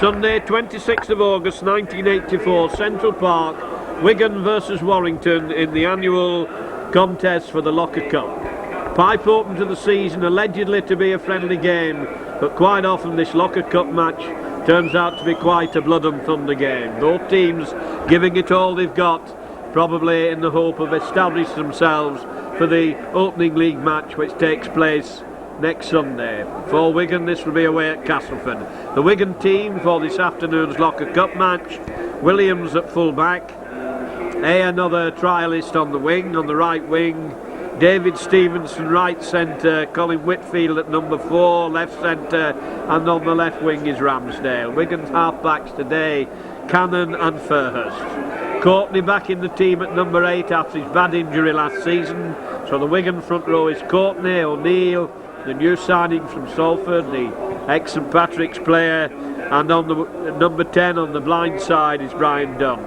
Sunday, 26th of August 1984, Central Park, Wigan versus Warrington in the annual contest for the Locker Cup. Pipe open to the season, allegedly to be a friendly game, but quite often this Locker Cup match turns out to be quite a blood and thunder game. Both teams giving it all they've got, probably in the hope of establishing themselves for the opening league match which takes place next Sunday. For Wigan, this will be away at Castleford. The Wigan team for this afternoon's Locker Cup match: Williams at full back, another trialist on the wing, on the right wing, David Stevenson right centre, Colin Whitfield at number 4 left centre, and on the left wing is Ramsdale. Wigan's half-backs today: Cannon and Fairhurst. Courtney back in the team at number 8 after his bad injury last season. So the Wigan front row is Courtney, O'Neill, the new signing from Salford, the ex-St Patrick's player, and on the number 10 on the blind side is Brian Dunn.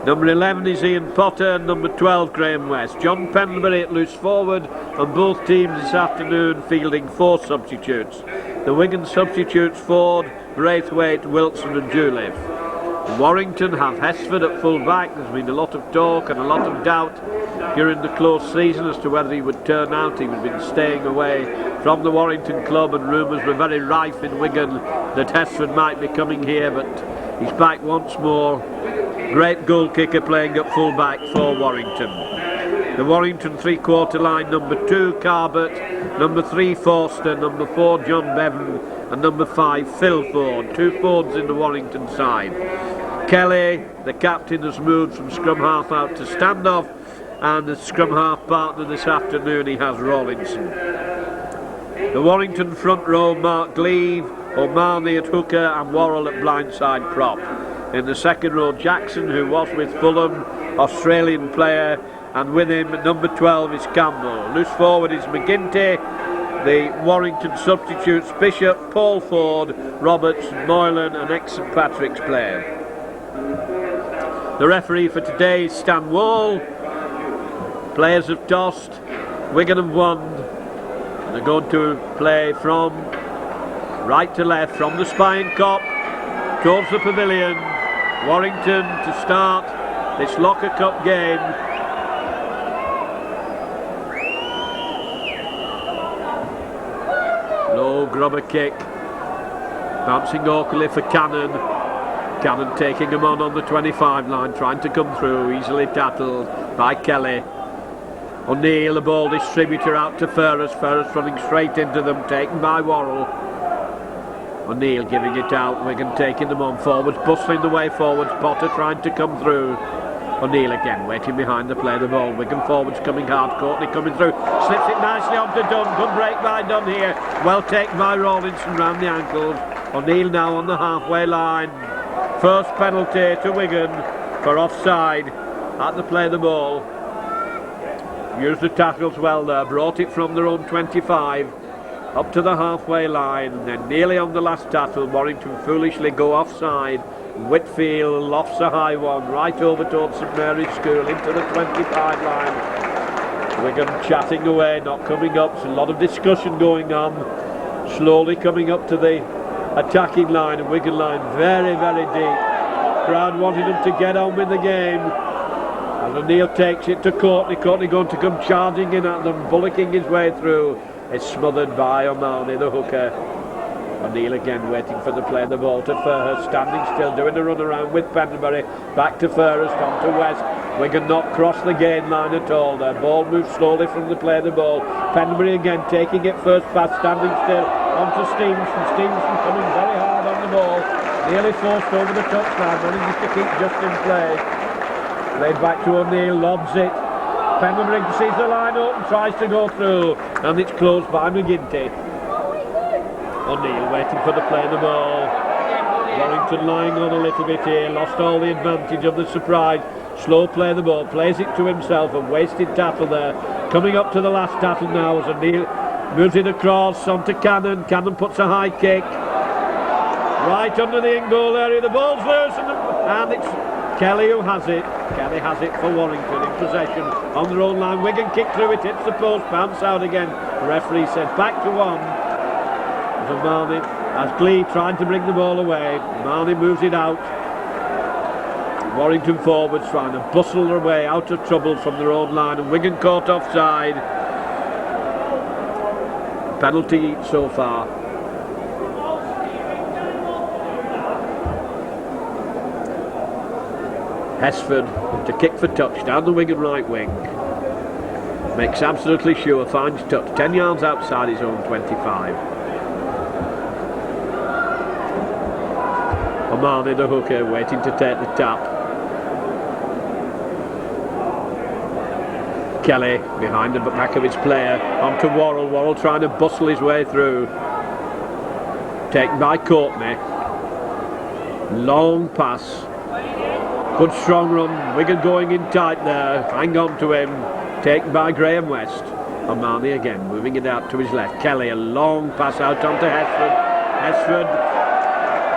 Number 11 is Ian Potter, and number 12 Graham West. John Pendlebury at loose forward, and both teams this afternoon fielding 4 substitutes. The Wigan substitutes: Ford, Braithwaite, Wilson and Julev. Warrington have Hesford at full back. There's been a lot of talk and a lot of doubt during the close season as to whether he would turn out. He had been staying away from the Warrington club, and rumours were very rife in Wigan that Hesford might be coming here, but he's back once more. Great goal kicker playing at full back for Warrington. The Warrington three-quarter line: number 2 Carbert, number 3 Forster, number 4 John Bevan and number 5 Phil Ford. 2 Fords in the Warrington side. Kelly, the captain, has moved from scrum half out to standoff, and the scrum half partner this afternoon he has Rawlinson. The Warrington front row: Mark Gleave, O'Mahony at hooker and Worrell at blindside prop. In the second row, Jackson, who was with Fulham, Australian player, and with him at number 12 is Campbell. Loose forward is McGinty. The Warrington substitutes: Bishop, Paul Ford, Roberts, Moylan, an ex-St Patrick's player. The referee for today is Stan Wall. Players have tossed, Wigan have won. They're going to play from right to left, from the Spine Cop towards the pavilion. Warrington to start this Locker Cup game. Low grubber kick, bouncing awkwardly for Cannon. Cannon taking him on the 25 line, trying to come through, easily tackled by Kelly. O'Neill, the ball distributor, out to Fairhurst. Fairhurst running straight into them, taken by Worrell. O'Neill giving it out, Wigan taking them on forwards, bustling the way forwards. Potter trying to come through. O'Neill again waiting behind the play, the ball. Wigan forwards coming hard, Courtney coming through, slips it nicely onto Dunn. Good break by Dunn here, well taken by Rawlinson round the ankles. O'Neill now on the halfway line. First penalty to Wigan for offside at the play of the ball. Used the tackles well there, brought it from their own 25 up to the halfway line, and then nearly on the last tackle Warrington foolishly go offside. Whitfield lofts a high one right over towards St Mary's School into the 25 line. Wigan chatting away, not coming up. There's a lot of discussion going on. Slowly coming up to the attacking line, and Wigan line very, very deep. Crowd wanting them to get on with the game. And O'Neill takes it to Courtney. Courtney going to come charging in at them, bullocking his way through. It's smothered by O'Mahony, the hooker. O'Neill again waiting for the play, the ball to Fairhurst, standing still, doing a run around with Pendlebury. Back to Fairhurst, on to West. Wigan not cross the gain line at all. Their ball moves slowly from the play of the ball. Pendlebury again taking it first pass, standing still, on to Stevenson. Stevenson coming very hard on the ball. Nearly forced over the touchline, manages to keep just in play. Played back to O'Neill, lobs it. Pendlebury sees the line open, tries to go through, and it's closed by McGinty. O'Neill waiting for the play of the ball. Warrington lying on a little bit here, lost all the advantage of the surprise. Slow play of the ball, plays it to himself, and wasted tackle there. Coming up to the last tackle now as O'Neill moves it across onto Cannon. Cannon puts a high kick right under the in-goal area. The ball's loose, and it's Kelly who has it. Kelly has it for Warrington in possession on their own line. Wigan kick through it, hits the post, bounce out again. The referee said back to 1. and Marnie has Glee trying to bring the ball away. Marnie moves it out. Warrington forwards trying to bustle their way out of trouble from their own line, and Wigan caught offside. Penalty so far. Hesford to kick for touch down the Wigan right wing. Makes absolutely sure, finds touch 10 yards outside his own 25. Omani, the hooker, waiting to take the tap. Kelly behind the back of his player, onto Worrell. Worrell trying to bustle his way through. Taken by Courtney. Long pass. Good strong run. Wigan going in tight there. Hang on to him. Taken by Graham West. Omani again moving it out to his left. Kelly, a long pass out onto Hesford. Hesford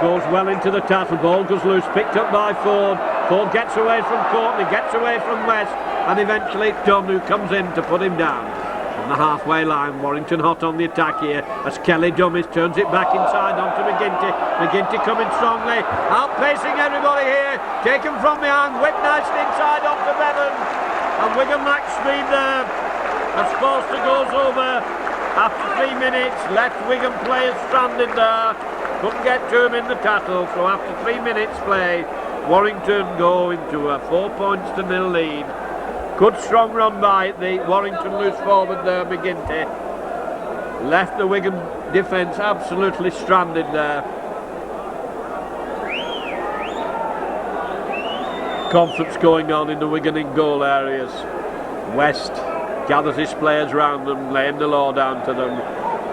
goes well into the tackle. Ball goes loose. Picked up by Ford. Ford gets away from Courtney. Gets away from West. And eventually it's Dunn who comes in to put him down. On the halfway line, Warrington hot on the attack here as Kelly dummies, turns it back inside onto McGinty. McGinty coming strongly, outpacing everybody here, taken from behind, whipped nicely inside onto Bevan. And Wigan lack speed there as Forster goes over after 3 minutes. Left Wigan players stranded there, couldn't get to him in the tackle. So after 3 minutes play, Warrington go into a 4-0 lead. Good strong run by the Warrington loose forward there, McGinty. Left the Wigan defence absolutely stranded there. Conference going on in the Wigan in goal areas. West gathers his players round them, laying the law down to them.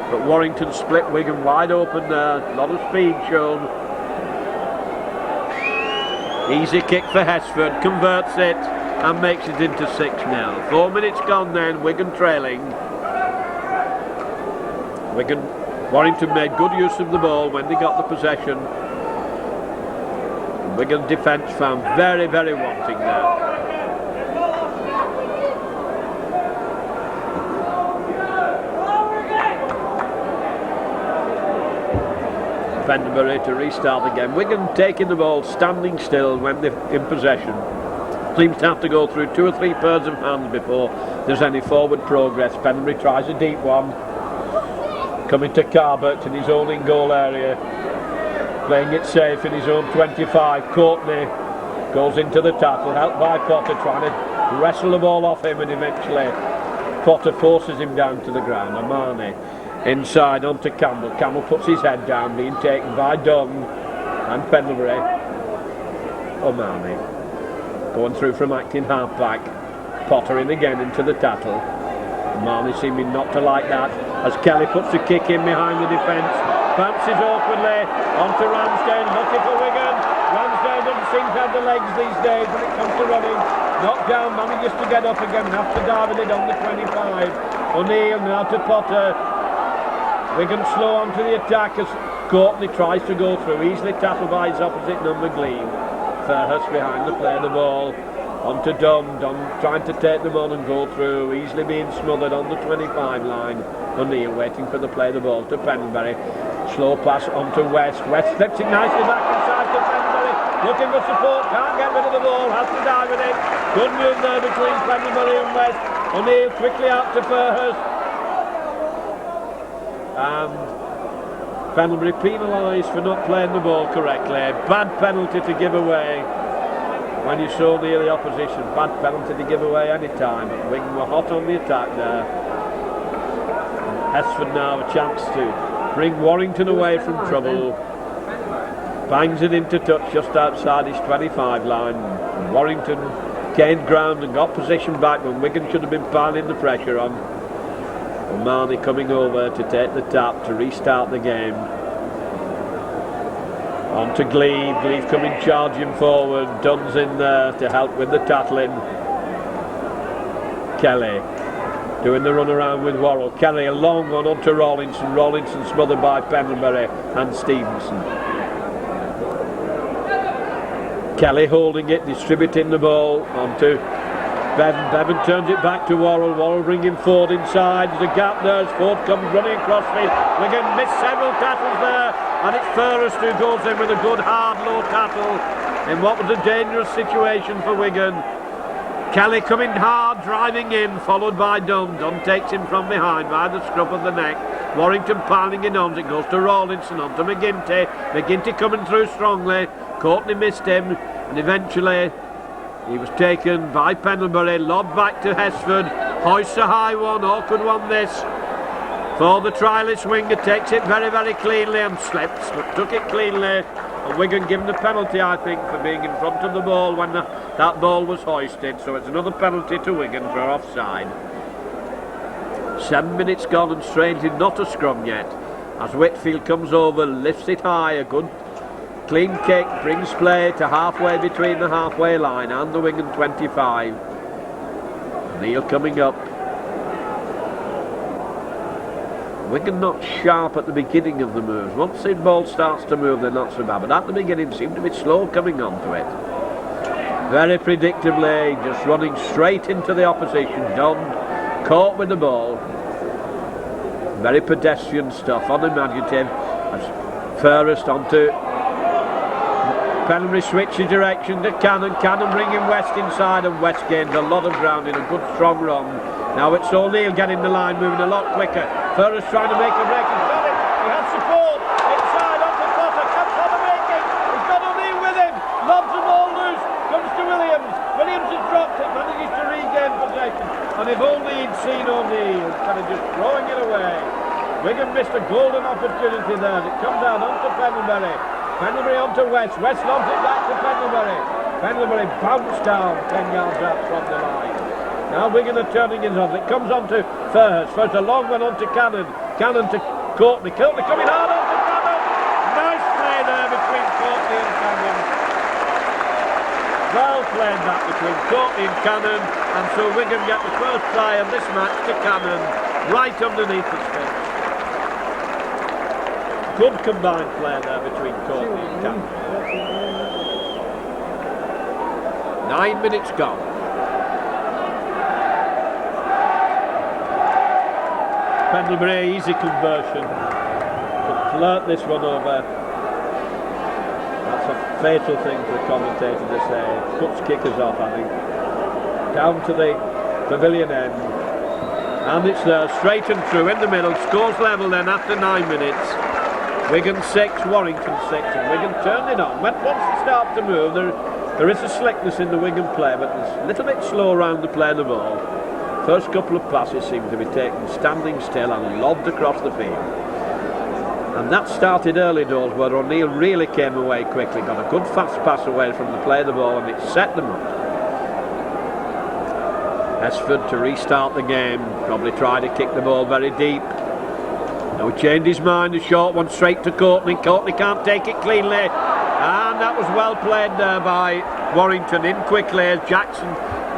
But Warrington split Wigan wide open there. A lot of speed shown. Easy kick for Hesford, converts it and makes it into 6-0. 4 minutes gone then, Wigan trailing. Warrington made good use of the ball when they got the possession. Wigan defence found very, very wanting there. Fenderbury to restart the game. Wigan taking the ball, standing still when they're in possession. Seems to have to go through 2 or 3 pairs of hands before there's any forward progress. Penbury tries a deep one. Coming to Carbert in his own in goal area. Playing it safe in his own 25. Courtney goes into the tackle, helped by Potter, trying to wrestle the ball off him, and eventually Potter forces him down to the ground. Omani inside onto Campbell. Campbell puts his head down, being taken by Dunn and Pendlebury. Omani going through from acting half-back. Potter in again into the tackle. Marnie seeming not to like that as Kelly puts the kick in behind the defence. Bounces awkwardly onto Ramsdale, looking for Wigan. Ramsdale doesn't seem to have the legs these days when it comes to running. Knocked down, manages to get up again and have to dive with it on the 25. O'Neill now to Potter. Wigan slow onto the attack as Courtney tries to go through. Easily tackled by his opposite number, Gleam. Fairhurst behind the play, the ball onto Dunn. Dunn trying to take them on and go through, easily being smothered on the 25 line. O'Neill waiting for the play, the ball to Penbury. Slow pass onto West. West slips it nicely back inside to Penbury, looking for support, can't get rid of the ball, has to dive with it. Good move there between Penbury and West. O'Neill quickly out to Fairhurst. Penbury penalised for not playing the ball correctly. Bad penalty to give away when you're so near the opposition. Bad penalty to give away any time. But Wigan were hot on the attack there. Hesford now a chance to bring Warrington away from trouble. Bangs it into touch just outside his 25 line. Warrington gained ground and got position back when Wigan should have been piling the pressure on. Omani coming over to take the tap to restart the game. On to Gleave. Gleave coming charging forward. Dunn's in there to help with the tackling. Kelly doing the run around with Worrell. Kelly a long one onto Rawlinson. Rawlinson smothered by Pendlebury and Stevenson. Kelly holding it, distributing the ball onto Bevan turns it back to Worrell. Worrell bringing Ford inside. There's a gap there as Ford comes running across field. Wigan missed several tackles there, and it's Forrest who goes in with a good hard low tackle in what was a dangerous situation for Wigan. Kelly coming hard, driving in, followed by Dunn. Dunn takes him from behind by the scruff of the neck. Warrington piling in on. It goes to Rawlinson, on to McGinty. McGinty coming through strongly. Courtney missed him, and eventually he was taken by Pendlebury. Lobbed back to Hesford. Hoists a high one. Awkward one this for the trialist winger. Takes it very, very cleanly and slips, but took it cleanly. And Wigan given a penalty, I think, for being in front of the ball when that ball was hoisted. So it's another penalty to Wigan for offside. 7 minutes gone and strangely not a scrum yet. As Whitfield comes over, lifts it high, a good clean kick, brings play to halfway between the halfway line and the Wigan 25. Neil coming up. Wigan not sharp at the beginning of the moves. Once the ball starts to move, they're not so bad, but at the beginning seem to be slow coming onto it. Very predictably, just running straight into the opposition. Dunn caught with the ball. Very pedestrian stuff, unimaginative. As Forrest onto Pendlebury switches direction to Cannon. Cannon bringing West inside, and West gains a lot of ground in a good strong run. Now it's O'Neill getting the line moving a lot quicker. Forrest trying to make a break. He's got it. He has support. Inside onto Potter. Comes on the making. He's got O'Neill with him. Lobs the ball loose. Comes to Williams. Williams has dropped it. Manages to regain possession. And if only he'd seen O'Neill kind of just throwing it away. Wigan missed a golden opportunity there. It comes down onto Pendlebury. Pendlebury onto West. West lobs it back to Pendlebury. Pendlebury bounced down 10 yards out from the line. Now Wigan are turning it on. It comes on to Forrest. First a long one on to Cannon. Cannon to Courtney. Courtney coming hard on to Cannon. Nice play there between Courtney and Cannon. Well played that between Courtney and Cannon. And so Wigan get the first try of this match to Cannon. Right underneath the sticks. Good combined play there between Courtney and Cannon. 9 minutes gone. Pendlebury, easy conversion. Could flirt this one over. That's a fatal thing for the commentator to say. Puts kickers off, I think. Down to the pavilion end. And it's there, straight and through, in the middle. Scores level then after 9 minutes. Wigan 6, Warrington 6. And Wigan turned it on. Once they start to move, there is a slickness in the Wigan play, but it's a little bit slow around the play of the ball. First couple of passes seem to be taken standing still and lobbed across the field. And that started early doors where O'Neill really came away quickly, got a good fast pass away from the play of the ball, and it set them up. Hesford to restart the game, probably try to kick the ball very deep. Now he changed his mind, a short one straight to Courtney. Courtney can't take it cleanly, and that was well played there by Warrington. In quickly as Jackson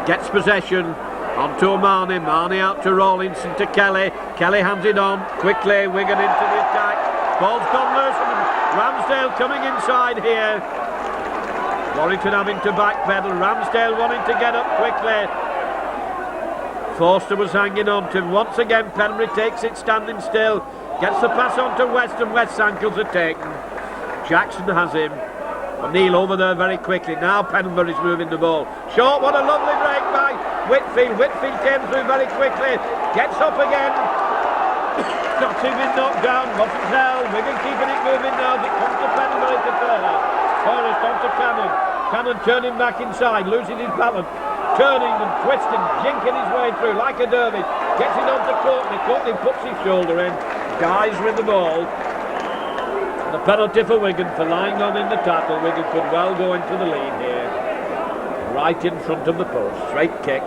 gets possession. On to Marnie. Marnie out to Rawlinson to Kelly. Kelly hands it on quickly. Wigan into the attack. Ball's gone loose. Ramsdale coming inside here. Warrington having to backpedal. Ramsdale wanting to get up quickly. Forster was hanging on to him. Once again, Pendlebury takes it standing still. Gets the pass on to West, and West's ankles are taken. Jackson has him. O'Neill over there very quickly. Now Pendlebury's moving the ball. Short, what a lovely break by Whitfield. Whitfield came through very quickly. Gets up again. Not even knocked down. Wasn't held. Wigan keeping it moving now. It comes to Pendlebury to Forrest. Forrest on to Cannon. Cannon turning back inside, losing his balance. Turning and twisting, jinking his way through like a dervish. Gets it on to Courtney. Courtney puts his shoulder in. Dies with the ball. The penalty for Wigan for lying on in the tackle. Wigan could well go into the lead here. Right in front of the post. Straight kick.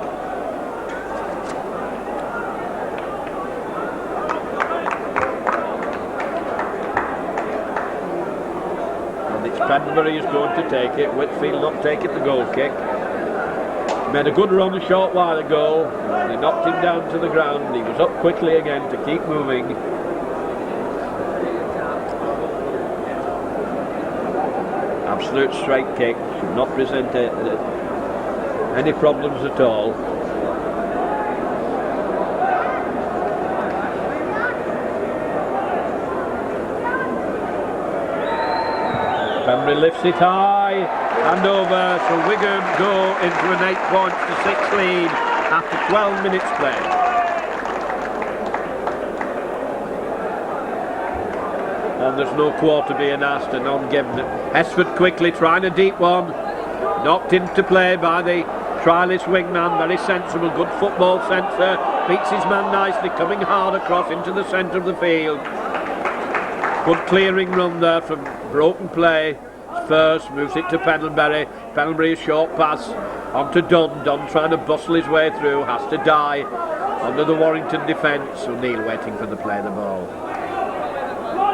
And it's Pendlebury is going to take it. Whitfield not taking the goal kick. Made a good run a short while ago. They knocked him down to the ground. He was up quickly again to keep moving. Absolute straight kick. Should not present any problems at all. Pembury lifts it high and over, so Wigan go into an 8 points to 6 lead after 12 minutes play. And there's no quarter being asked and none given. Hesford quickly trying a deep one, knocked into play by the trialist wingman, very sensible, good football centre, beats his man nicely, coming hard across into the centre of the field. Good clearing run there from broken play. First moves it to Pendlebury. Pendlebury a short pass onto Dunn. Dunn trying to bustle his way through, has to die under the Warrington defence. O'Neill waiting for the play of the ball.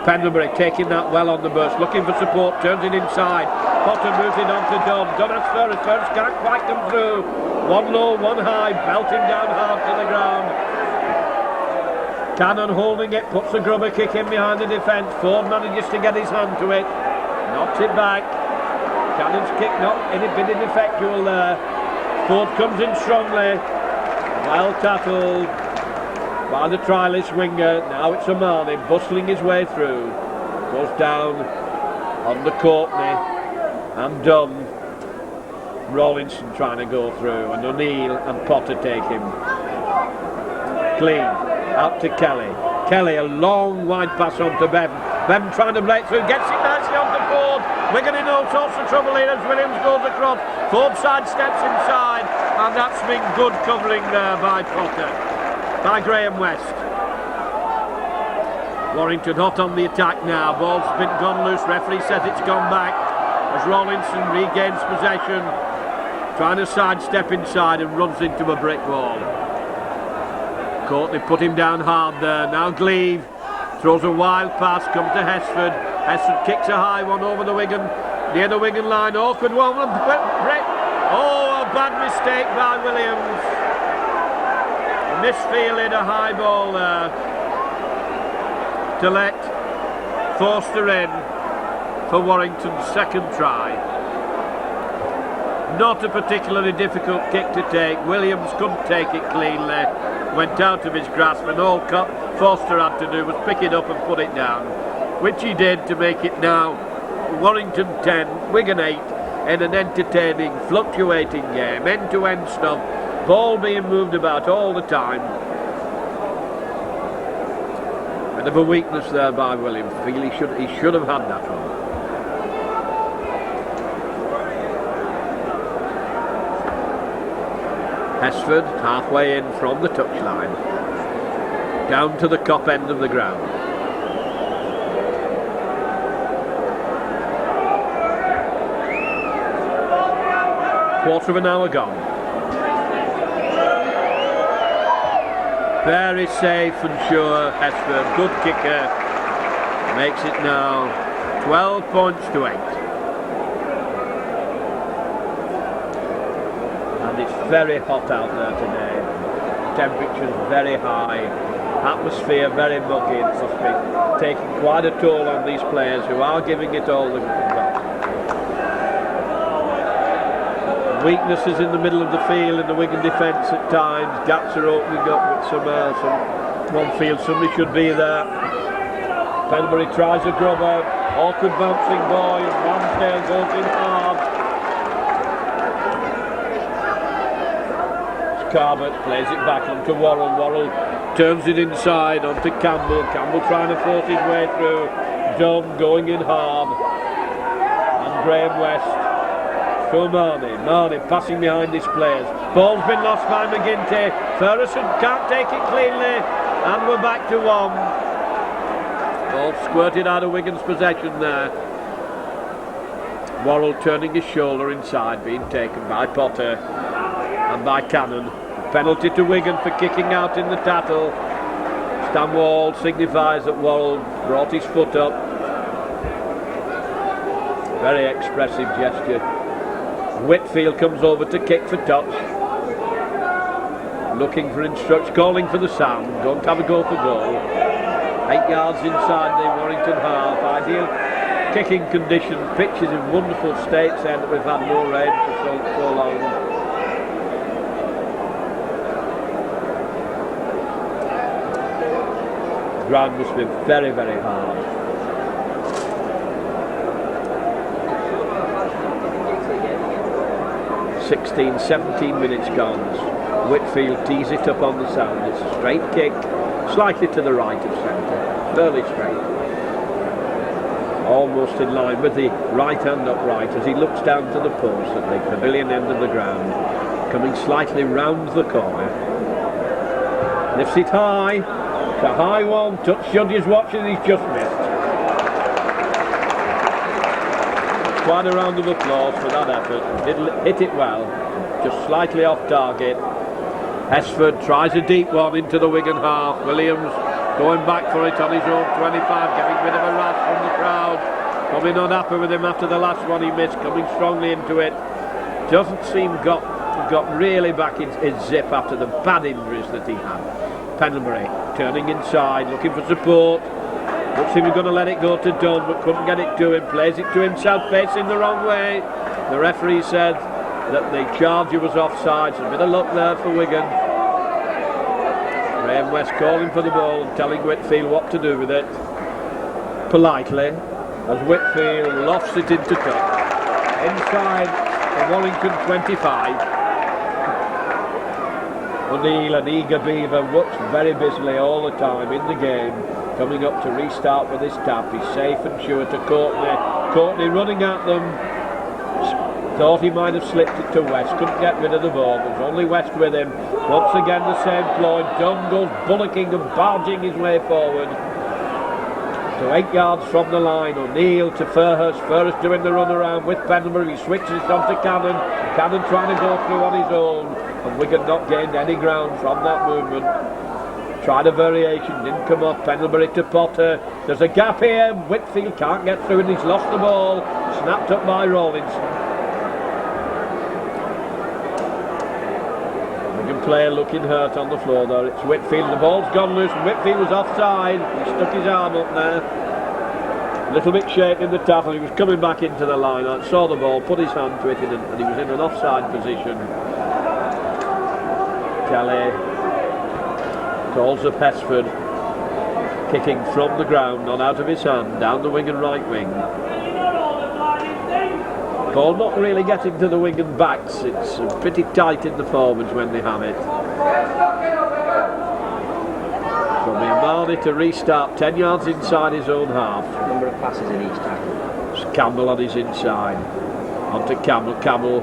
Pendlebury taking that well on the burst, looking for support, turns it inside. Potter moves it on to Dunn. Dunn has first can't quite come through. One low, one high, belting down hard to the ground. Cannon holding it, puts a grubber kick in behind the defence. Ford manages to get his hand to it, knocks it back. Cannon's kick not any bit ineffectual there. Ford comes in strongly, well tackled by the trialist winger. Now it's Omani bustling his way through, goes down on the Courtney and Dunn. Rawlinson trying to go through, and O'Neill and Potter take him clean. Out to Kelly. Kelly a long wide pass on to Bevan. Bevan trying to break through, gets it nicely on to Ford. Wigan in all sorts of trouble here as Williams goes across. Ford side steps inside, and that's been good covering there by Potter, by Graham West. Warrington hot on the attack now. Ball's been gone loose. Referee says it's gone back as Rawlinson regains possession, trying to sidestep inside and runs into a brick wall. Courtney put him down hard there. Now Gleave throws a wild pass, comes to Hesford. Hesford kicks a high one over the Wigan, near the Wigan line. Awkward one. Oh, a bad mistake by Williams. Misfielded a high ball there to let Forster in for Warrington's second try. Not a particularly difficult kick to take. Williams couldn't take it cleanly, went out of his grasp, and all Forster had to do was pick it up and put it down, which he did to make it now Warrington 10, Wigan 8 in an entertaining, fluctuating game, end-to-end stuff, ball being moved about all the time. Bit of a weakness there by Williams. I feel he should have had that one. Hesford halfway in from the touchline, down to the top end of the ground. Quarter of an hour gone. Very safe and sure Hesford, good kicker, makes it now 12 points to 8. And it's very hot out there today. Temperatures very high, atmosphere very muggy. It must be taking quite a toll on these players who are giving it all they've got. Weaknesses in the middle of the field in the Wigan defence at times. Gaps are opening up with one field somebody should be there. Pendlebury tries a grubber, awkward bouncing boy, and Ramsdale goes in hard. Carbot plays it back onto Worrell. Worrell turns it inside onto Campbell. Campbell trying to force his way through. Dunn going in hard. And Graham West. So Marnie passing behind his players. Ball's been lost by McGinty. Ferguson can't take it cleanly. And we're back to 1. Ball squirted out of Wigan's possession there. Worrell turning his shoulder inside, being taken by Potter and by Cannon. Penalty to Wigan for kicking out in the tattle. Stanwall signifies that Worrell brought his foot up. Very expressive gesture. Whitfield comes over to kick for touch. Looking for instruction, calling for the sound. Don't have a go for goal. 8 yards inside the Warrington half. Ideal kicking condition. Pitch is in wonderful state, saying that we've had no rain for so long. The ground must be very, very hard. 16, 17 minutes gone. Whitfield tees it up on the sand. It's a straight kick, slightly to the right of centre, fairly straight. Almost in line with the right hand upright as he looks down to the post at the pavilion end of the ground, coming slightly round the corner. Lifts it high. It's a high one. Touch judges watching, he's just missed. Quite a round of applause for that effort. Did hit it well, just slightly off target. Hesford tries a deep one into the Wigan half. Williams going back for it on his own 25, getting rid of a rash from the crowd. Probably not happy with him after the last one he missed, coming strongly into it. Doesn't seem got really back in zip after the bad injuries that he had. Pendlebury turning inside, looking for support. Looks like he's going to let it go to Dunn, but couldn't get it to him. Plays it to himself, facing the wrong way. The referee said that the charger was offside, so a bit of luck there for Wigan. Graham West calling for the ball and telling Whitfield what to do with it. Politely, as Whitfield lofts it into touch. Inside the Warrington 25. O'Neill, an eager beaver, works very busily all the time in the game. Coming up to restart with his tap. He's safe and sure to Courtney. Courtney running at them. Thought he might have slipped it to West. Couldn't get rid of the ball. There's only West with him. Once again the same ploy. Dunn goes bullocking and barging his way forward. To 8 yards from the line. O'Neill to Fairhurst. Fairhurst doing the run around with Pendlebury. He switches it on to Cannon. Cannon trying to go through on his own. And Wigan not gained any ground from that movement. Tried a variation, didn't come off. Pendlebury to Potter. There's a gap here. Whitfield can't get through and he's lost the ball. Snapped up by Rawlinson. Wigan player looking hurt on the floor there. It's Whitfield. The ball's gone loose and Whitfield was offside. He stuck his arm up there. A little bit shaken in the tackle. He was coming back into the line. I saw the ball, put his hand to it and he was in an offside position. Kelly calls up Hesford, kicking from the ground, not out of his hand, down the Wigan right wing. Ball not really getting to the Wigan backs. It's pretty tight in the forwards when they have it. From Marnie to restart 10 yards inside his own half. Number of passes in each tackle. It's Campbell on his inside. On to Campbell. Campbell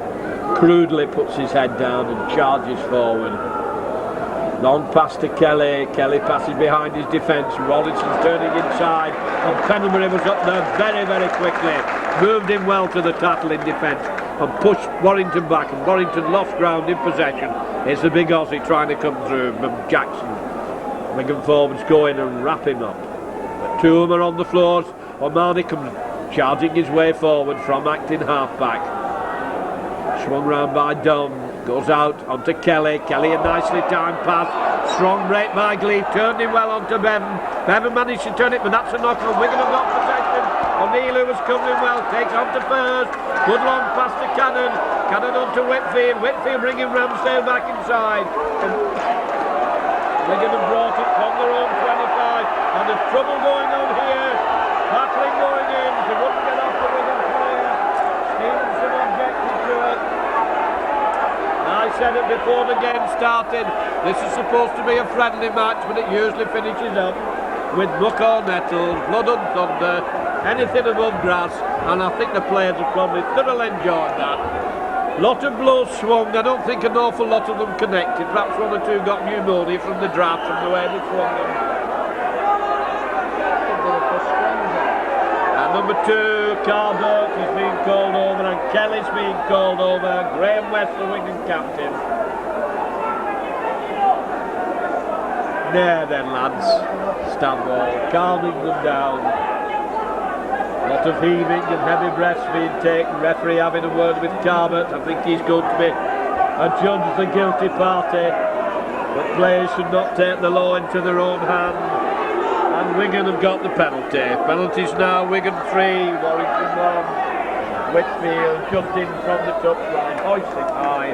crudely puts his head down and charges forward. Long pass to Kelly. Kelly passes behind his defence. Rawlinson's turning inside. And Pendlebury was up there very, very quickly. Moved him well to the tackle in defence and pushed Warrington back. And Warrington lost ground in possession. It's the big Aussie trying to come through. Jackson. Wigan forwards go in and wrap him up. But two of them are on the floors. O'Mahony comes charging his way forward from acting half-back. Swung round by Dunn. Goes out onto Kelly. Kelly a nicely timed pass. Strong break by Glee. Turned him well onto Bevan. Bevan managed to turn it, but that's a knock on. Wigan have got possession. O'Neill, who was coming well, takes on to First. Good long pass to Cannon. Cannon onto Whitfield. Whitfield bringing Ramsdale back inside. And Wigan have brought it from their own 25. And there's trouble going on here. Tackling going in. They wouldn't get off the Wigan player. Stevenson objected to it. I said it before the game started, this is supposed to be a friendly match, but it usually finishes up with muck or nettles, blood and thunder, anything above grass, and I think the players have probably thoroughly enjoyed that. Lot of blows swung. I don't think an awful lot of them connected. Perhaps one or two got pneumonia from the draft from the way they swung them. Number 2, Carver is being called over and Kelly's being called over. Graham West, the Wigan captain. There then, lads. Stanwell calming them down. A lot of heaving and heavy breaths being taken. Referee having a word with Carver. I think he's going to be adjudged the guilty party. But players should not take the law into their own hands. And Wigan have got the penalty. Penalties now, Wigan 3, Warrington 1. Whitfield just in from the touchline, hoisted high,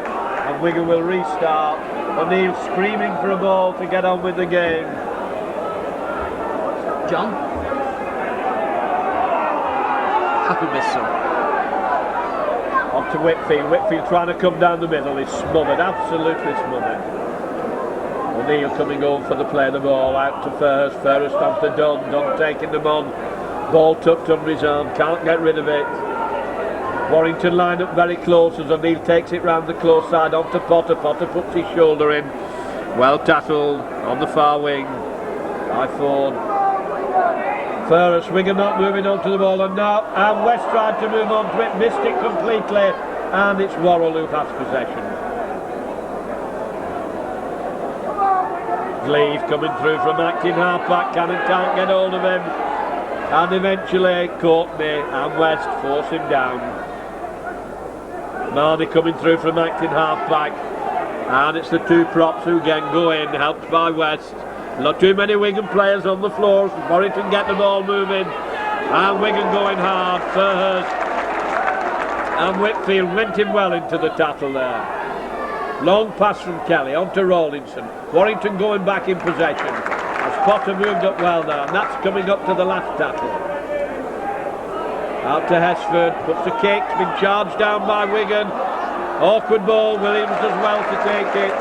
and Wigan will restart. O'Neill screaming for a ball to get on with the game. John? Happy miss some. On On to Whitfield. Whitfield trying to come down the middle. He's smothered, absolutely smothered. O'Neill coming over for the play of the ball. Out to First. First on to Dunn. Dunn taking them on. Ball tucked under his arm. Can't get rid of it. Warrington line up very close as O'Neill takes it round the close side on to Potter. Potter puts his shoulder in. Well tackled on the far wing by Ford. First, Wigan not moving on to the ball, and now West tried to move on to it, missed it completely, and it's Worrell who has possession. Gleave coming through from acting half-back, Cannon can't get hold of him, and eventually Courtney and West force him down. Marnie coming through from acting half-back, and it's the two props who again go in, helped by West. Not too many Wigan players on the floor. Warrington get the ball moving, and Wigan going hard. First and Whitfield went him well into the tackle there. Long pass from Kelly on to Rawlinson. Warrington going back in possession as Potter moved up well there, and that's coming up to the last tackle. Out to Hesford, puts the kick, been charged down by Wigan. Awkward ball, Williams does well to take it.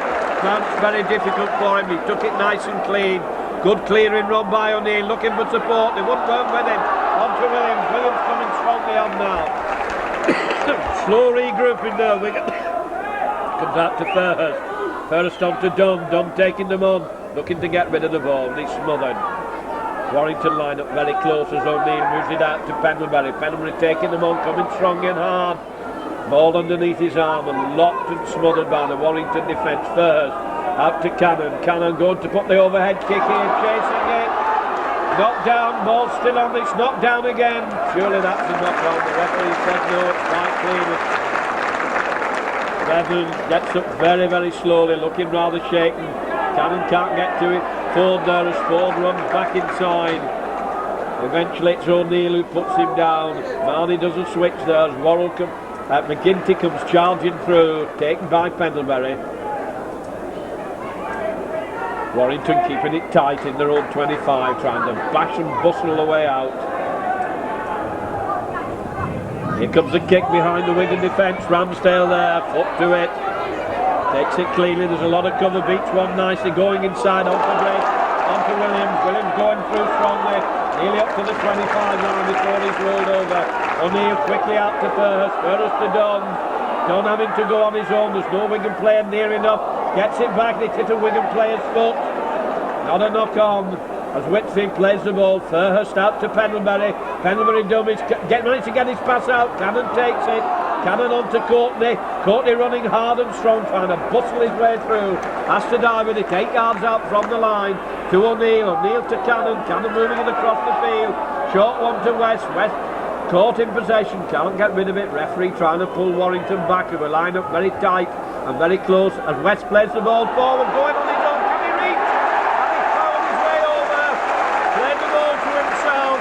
It's very difficult for him, he took it nice and clean. Good clearing run by O'Neill, looking for support, they wouldn't work with him. On to Williams, Williams coming strongly on now. Slow regrouping there, Wigan. Comes out to First. First on to Dunn, Dunn taking them on, looking to get rid of the ball, and he's smothered. Warrington line up very close as O'Neill moves it out to Pendlebury. Pendlebury taking them on, coming strong and hard. Ball underneath his arm and locked and smothered by the Warrington defence. First out to Cannon. Cannon going to put the overhead kick in, chasing it. Knocked down, ball still on, it's knocked down again. Surely that's a knock on. The referee said no, it's quite clean. Bevan gets up very, very slowly, looking rather shaken. Cannon can't get to it. Ford there as Ford runs back inside. Eventually it's O'Neill who puts him down. Marnie does a switch there as Worrell comes. McGinty comes charging through, taken by Pendlebury. Warrington keeping it tight in their own 25, trying to bash and bustle the way out. Here comes the kick behind the Wigan defence. Ramsdale there, foot to it. Takes it cleanly, there's a lot of cover, beats one nicely, going inside, on to Blake, on to Williams. Williams going through strongly, nearly up to the 25 line before he's rolled over. O'Neill quickly out to First, First to Dunn. Dunn having to go on his own, there's no Wigan player near enough. Gets it back, they hit a Wigan player's foot. Not a knock on as Whitfield plays the ball. First out to Pendlebury. Pendlebury dummies, managed to get his pass out. Cannon takes it. Cannon on to Courtney. Courtney running hard and strong, trying to bustle his way through. Has to dive with it, 8 yards out from the line to O'Neill. O'Neill to Cannon. Cannon moving it across the field. Short one to West. West caught in possession, can't get rid of it. Referee trying to pull Warrington back, who will line up very tight and very close as West plays the ball forward, going on his own. Can he reach? And he's found his way over. Played the ball to himself.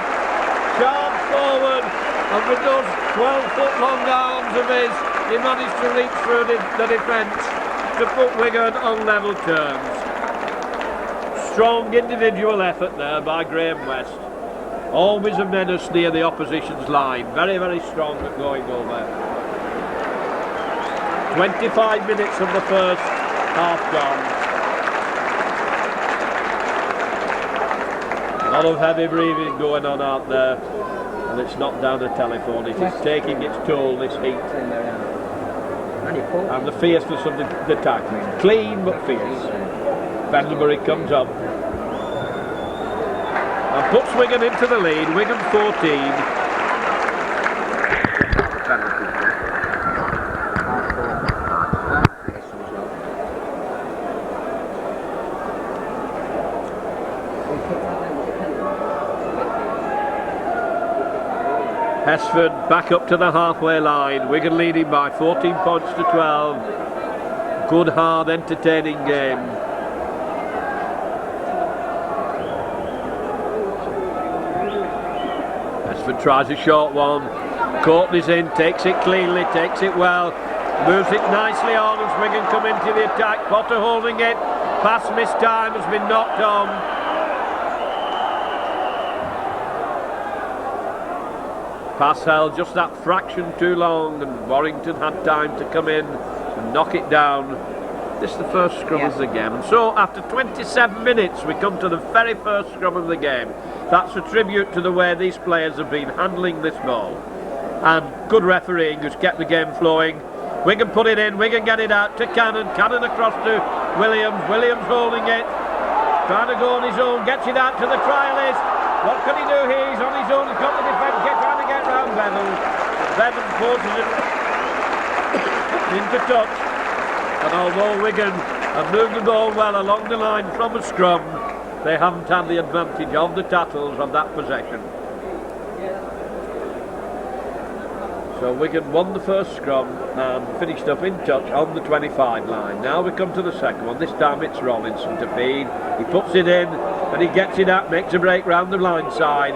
Charged forward, and with those 12-foot long arms of his, he managed to reach through the defence to put Wigan on level terms. Strong individual effort there by Graham West. Always a menace near the opposition's line. Very, very strong at going over. 25 minutes of the first half gone. A lot of heavy breathing going on out there. And it's not down the telephone. It is taking its toll, this heat. And the fierceness of the tackle. Clean but fierce. Pendlebury comes up. And puts Wigan into the lead, Wigan 14. Hesford back up to the halfway line, Wigan leading by 14 points to 12. Good, hard, entertaining game. Tries a short one. Courtney's in, takes it cleanly, takes it well, moves it nicely on as Wigan come into the attack. Potter holding it. Pass missed time, has been knocked on. Pass held just that fraction too long, and Warrington had time to come in and knock it down. This is the first scrum of the game. And so after 27 minutes we come to the very first scrum of the game. That's a tribute to the way these players have been handling this ball. And good refereeing who's kept the game flowing. Wigan put it in, Wigan get it out to Cannon. Cannon across to Williams. Williams holding it. Trying to go on his own, gets it out to the trialist. What can he do here? He's on his own, he's got the defence, trying to get round Bevan. Bevan forces it into touch. And although Wigan have moved the ball well along the line from a scrum, they haven't had the advantage of the tattles of that possession. So Wigan won the first scrum and finished up in touch on the 25 line. Now we come to the second one. This time it's Rollinson to feed. He puts it in and he gets it up, makes a break round the line side.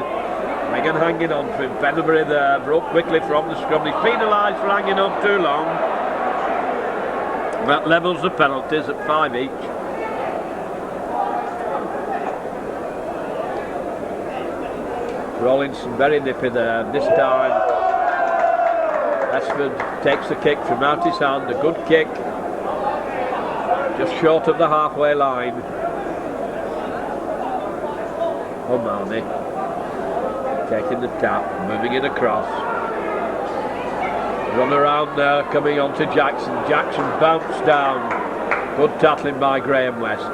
Wigan hanging on to him. Pendlebury there, broke quickly from the scrum. He's penalised for hanging on too long. That levels the penalties at 5 each. Rollinson very nippy there. This time Ashford takes the kick from out his hand. A good kick. Just short of the halfway line. O'Mahony taking the tap, moving it across. Run around there, coming on to Jackson. Jackson bounced down. Good tackling by Graham West.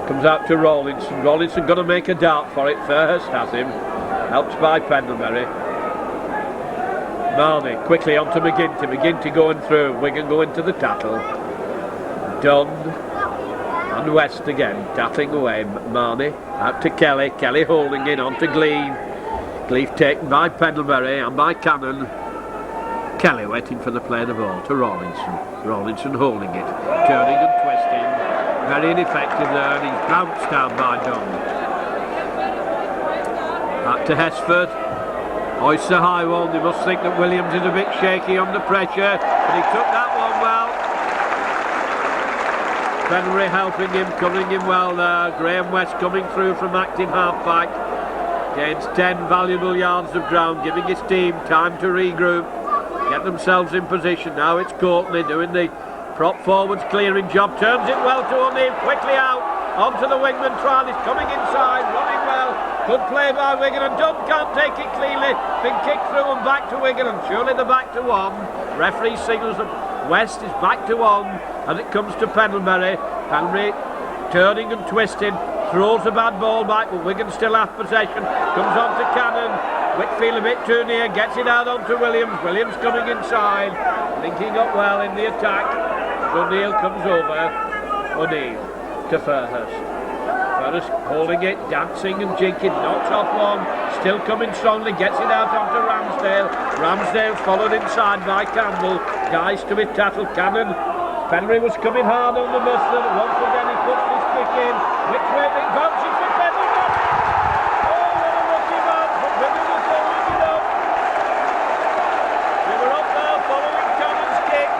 Comes out to Rollinson. Rollinson going to make a dart for it. Fairhurst has him. Helped by Pendlebury. Marnie quickly on to McGinty. McGinty going through. Wigan going to the tackle. Dunn and West again. Tattling away. Marnie out to Kelly. Kelly holding it on to Gleave. Gleave taken by Pendlebury and by Cannon. Kelly waiting for the play of the ball to Rollinson. Rollinson holding it. Turning and twisting. Very ineffective there, and he's bounced down by Dunn. Back to Hesford. Hoists a high one. They must think that Williams is a bit shaky under pressure, but he took that one well. Penry helping him, covering him well there. Graham West coming through from active half-back. Gains 10 valuable yards of ground, giving his team time to regroup, get themselves in position. Now it's Courtney doing the prop forwards clearing job, turns it well to O'Neill, quickly out, onto the wingman trial, he's coming inside, running well, good play by Wigan, and Dunn can't take it cleanly, been kicked through and back to Wigan, and surely they're back to one. Referee signals that West is back to one, as it comes to Pendlebury. Pendlebury turning and twisting, throws the bad ball back, but Wigan still have possession, comes on to Cannon, Whitfield a bit too near, gets it out onto Williams, Williams coming inside, linking up well in the attack. O'Neill comes over. O'Neill to Fairhurst. Fairhurst holding it, dancing and jinking, knocks off one, still coming strongly, gets it out onto Ramsdale. Ramsdale followed inside by Campbell. Guys to be tackled. Cannon. Penry was coming hard on the Muslim. Once again he puts his kick in. Which way it bounces for Pendlebury. Oh, what a lucky man, but Wigan was holding it up. They were up there following Cannon's kick.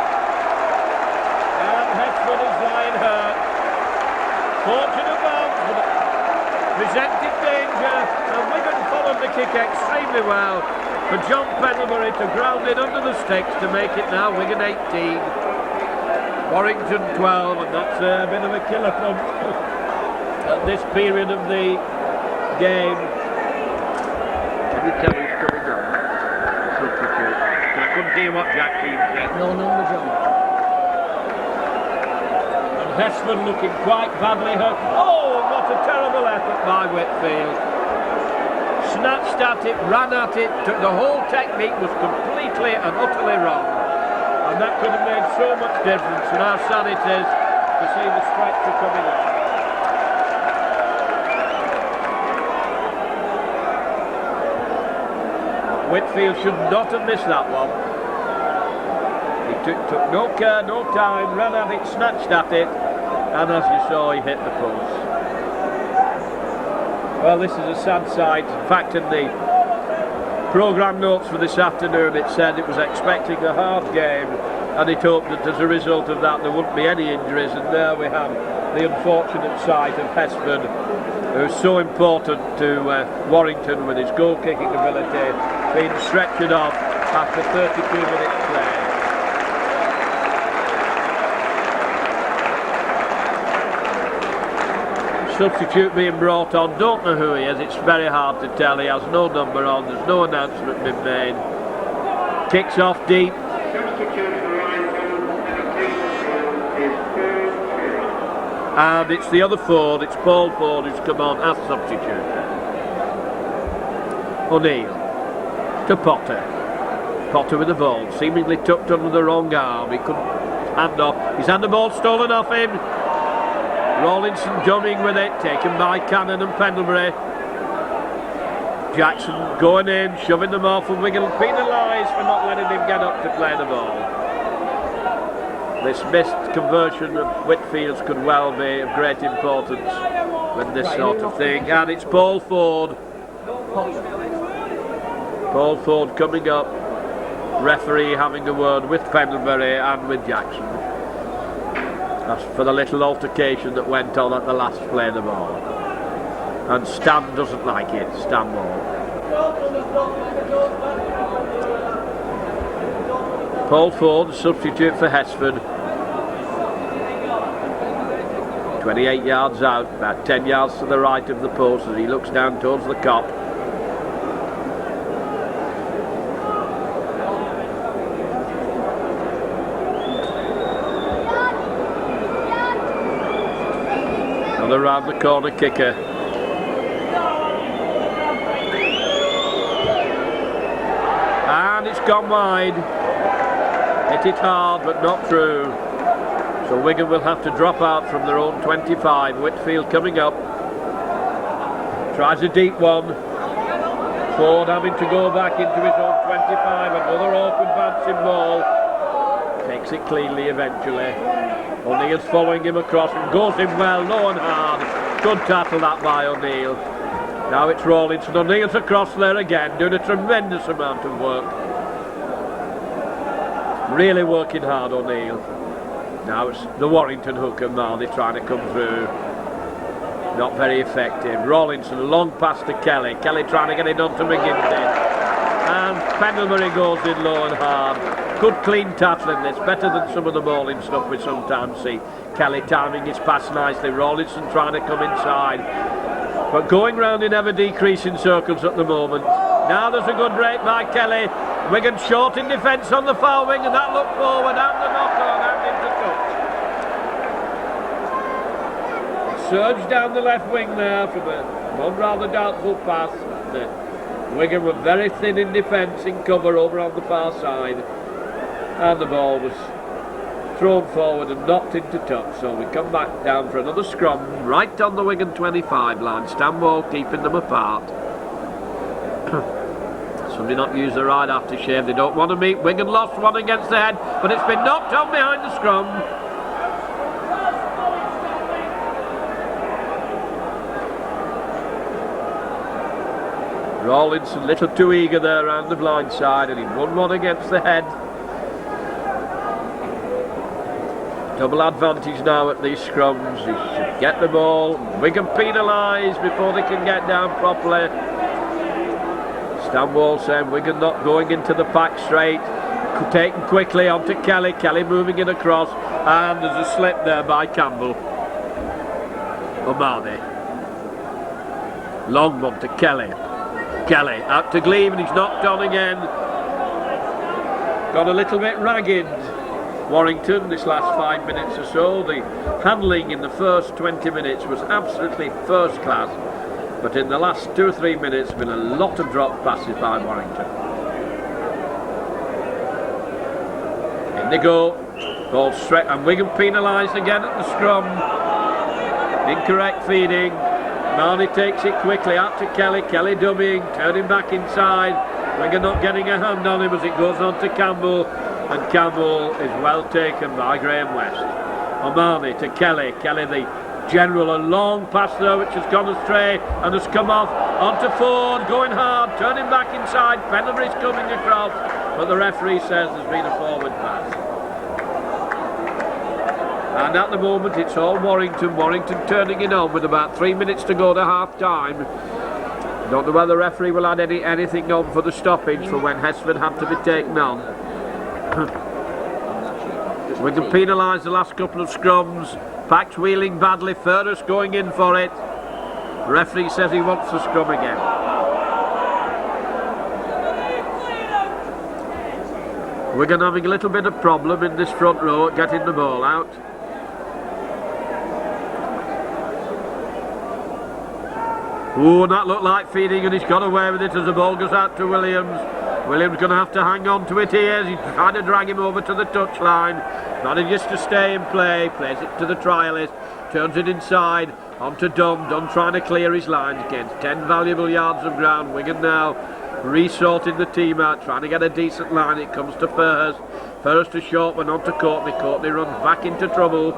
Hesford is lying hurt. Fortunate bounce, but presented danger, and Wigan followed the kick extremely well for John Pendlebury to ground it under the sticks to make it now Wigan 18, Warrington 12, and that's a bit of a killer punch at this period of the game. Can you tell who's coming on? Substitute. I couldn't hear what Jack Keane said. No number, John. Hesford looking quite badly hurt. Oh, what a terrible effort by Whitfield. Snatched at it, ran at it, the whole technique was completely and utterly wrong. And that could have made so much difference, and how sad it is to see the stretcher coming on. Whitfield should not have missed that one. He took no care, no time, ran at it, snatched at it, and as you saw, he hit the post. Well, this is a sad sight. In fact, in the programme notes for this afternoon, it said it was expecting a hard game, and it hoped that as a result of that there wouldn't be any injuries, and there we have the unfortunate sight of Hesford, who's so important to Warrington with his goal-kicking ability, being stretchered off after 32 minutes play. Substitute being brought on, don't know who he is, it's very hard to tell, he has no number on, there's no announcement been made. Kicks off deep. And it's the other Ford, it's Paul Ford who's come on as substitute. O'Neill to Potter. Potter with the ball, seemingly tucked under the wrong arm, he couldn't hand off, he's had the ball stolen off him. Rawlinson jumping with it, taken by Cannon and Pendlebury. Jackson going in, shoving them off, and Wigan penalised for not letting him get up to play the ball. This missed conversion of Whitfield's could well be of great importance with this sort of thing. And it's Paul Ford. Paul Ford coming up, referee having a word with Pendlebury and with Jackson. That's for the little altercation that went on at the last play of the ball. And Stan doesn't like it, Stan Moore. Paul Ford, substitute for Hesford. 28 yards out, about 10 yards to the right of the post as he looks down towards the cop. Around the corner kicker. And it's gone wide. Hit it hard but not through. So Wigan will have to drop out from their own 25. Whitfield coming up. Tries a deep one. Ford having to go back into his own 25. Another open bouncing ball. Takes it cleanly eventually. O'Neill's following him across and goes in well, low and hard. Good tackle that by O'Neill. Now it's Rawlinson. O'Neill's across there again, doing a tremendous amount of work. Really working hard, O'Neill. Now it's the Warrington hooker, Marley trying to come through. Not very effective. Rawlinson, a long pass to Kelly. Kelly trying to get it onto McGinty. And Pendlebury goes in low and hard. Good clean tackling this, better than some of the bowling stuff we sometimes see. Kelly timing his pass nicely, Rawlinson trying to come inside. But going round in ever decreasing circles at the moment. Now there's a good break by Kelly. Wigan short in defence on the far wing, and that look forward and the knock on and into touch. Surge down the left wing there from one rather doubtful pass. Wigan were very thin in defence, in cover over on the far side. And the ball was thrown forward and knocked into touch, so we come back down for another scrum right on the Wigan 25 line. Stanwell keeping them apart. Somebody not use the right aftershave, they don't want to meet. Wigan lost one against the head, but it's been knocked on behind the scrum. Rawlinson a little too eager there around the blind side, and he'd won one against the head. Double advantage now at these scrums. He should get the ball. Wigan penalised before they can get down properly. Stanwell saying Wigan not going into the pack straight. Taken quickly onto Kelly. Kelly moving it across, and there's a slip there by Campbell. O'Mahony. Long one to Kelly. Kelly out to Gleave, and he's knocked on again. Got a little bit ragged, Warrington, this last 5 minutes or so. The handling in the first 20 minutes was absolutely first class, but in the last 2 or 3 minutes been a lot of drop passes by Warrington. In they go, ball straight, and Wigan penalised again at the scrum. Incorrect feeding. Marnie takes it quickly out to Kelly. Kelly dummying, turning back inside. Wigan not getting a hand on him as it goes on to Campbell, and Campbell is well taken by Graham West. O'Mahony to Kelly. Kelly the general, a long pass there which has gone astray and has come off onto Ford, going hard, turning back inside. Pendlebury's coming across, but the referee says there's been a forward pass. And at the moment it's all Warrington. Warrington turning it on with about 3 minutes to go to half time. Don't know whether the referee will add anything on for the stoppage for when Hesford had to be taken on. We can penalise the last couple of scrums. Pact wheeling badly, Furthers going in for it. The referee says he wants the scrum again. Wigan having a little bit of problem in this front row at getting the ball out. Oh, that looked like feeding, and he's got away with it as the ball goes out to Williams. Williams going to have to hang on to it here. He's trying to drag him over to the touchline. Manages to stay in play, plays it to the trialist, turns it inside onto Dunn. Dunn trying to clear his lines against 10 valuable yards of ground. Wigan now resorting the team out, trying to get a decent line. It comes to Furhers. Furhers to Shortman, onto Courtney. Courtney runs back into trouble.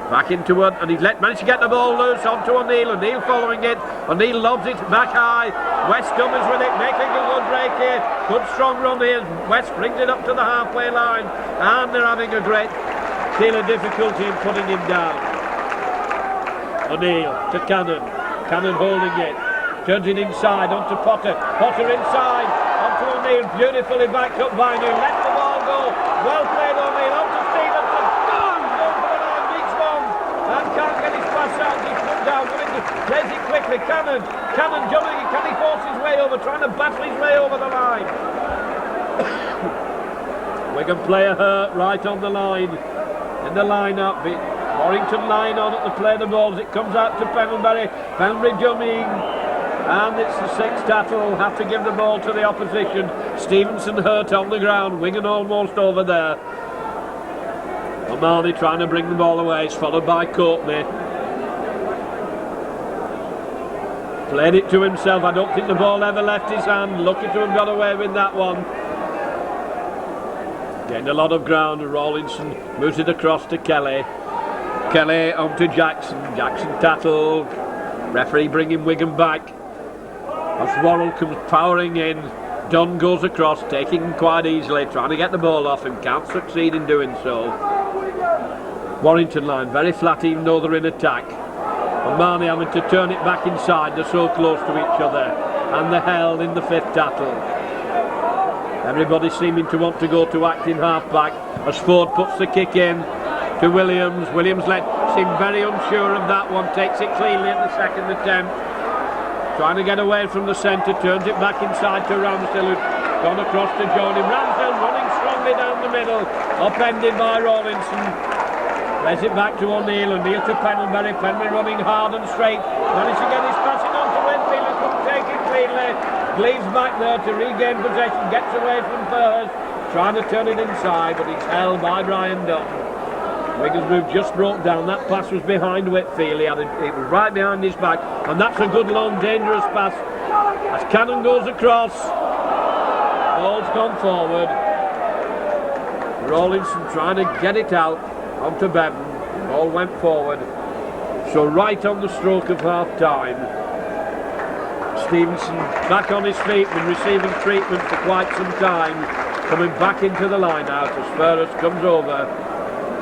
Back into it, and he's managed to get the ball loose onto O'Neill. O'Neill following it. O'Neill lobs it back high. West Dummers with it, making a good break here. Good strong run here. West brings it up to the halfway line, and they're having a great deal of difficulty in putting him down. O'Neill to Cannon. Cannon holding it. Turns it inside onto Potter. Potter inside onto O'Neill. Beautifully backed up by New. Let the ball go. Well played O'Neill. Onto Stevenson. And can't get his pass out, he's put down, plays it quickly, Cannon jumping, can he force his way over, trying to battle his way over the line. Wigan player hurt right on the line, in the line-up, Warrington line on at the play of the balls, it comes out to Pennelbury, Pennelbury jumping, and it's the sixth tackle, have to give the ball to the opposition. Stevenson hurt on the ground, Wigan almost over there. O'Malley trying to bring the ball away, it's followed by Courtney. Played it to himself, I don't think the ball ever left his hand, lucky to have got away with that one. Gained a lot of ground, Rawlinson moves it across to Kelly. Kelly onto Jackson, Jackson tattled, referee bringing Wigan back. As Worrell comes powering in, Dunn goes across, taking him quite easily, trying to get the ball off him, can't succeed in doing so. Warrington line very flat even though they're in attack. O'Mahony having to turn it back inside, they're so close to each other, and they're held in the fifth tattle. Everybody seeming to want to go to acting half-back as Ford puts the kick in to Williams. Williams seemed very unsure of that one, takes it cleanly at the second attempt. Trying to get away from the centre, turns it back inside to Ramsdale, who's gone across to Jody. Ramsdale running strongly down the middle, upended by Rawlinson. Plays it back to O'Neill, O'Neill to Pennelbury, Pennelbury running hard and straight. Managed to get his passing on to Winfield, who couldn't take it cleanly. Gleaves back there to regain possession, gets away from Furhers, trying to turn it inside, but he's held by Brian Dunn. Wigan's move just broke down, that pass was behind Whitfield, it was right behind his back, and that's a good long dangerous pass. As Cannon goes across, ball's gone forward. Rawlinson trying to get it out onto Bevan, ball went forward. So right on the stroke of half time, Stevenson back on his feet, been receiving treatment for quite some time, coming back into the line out as Furhers comes over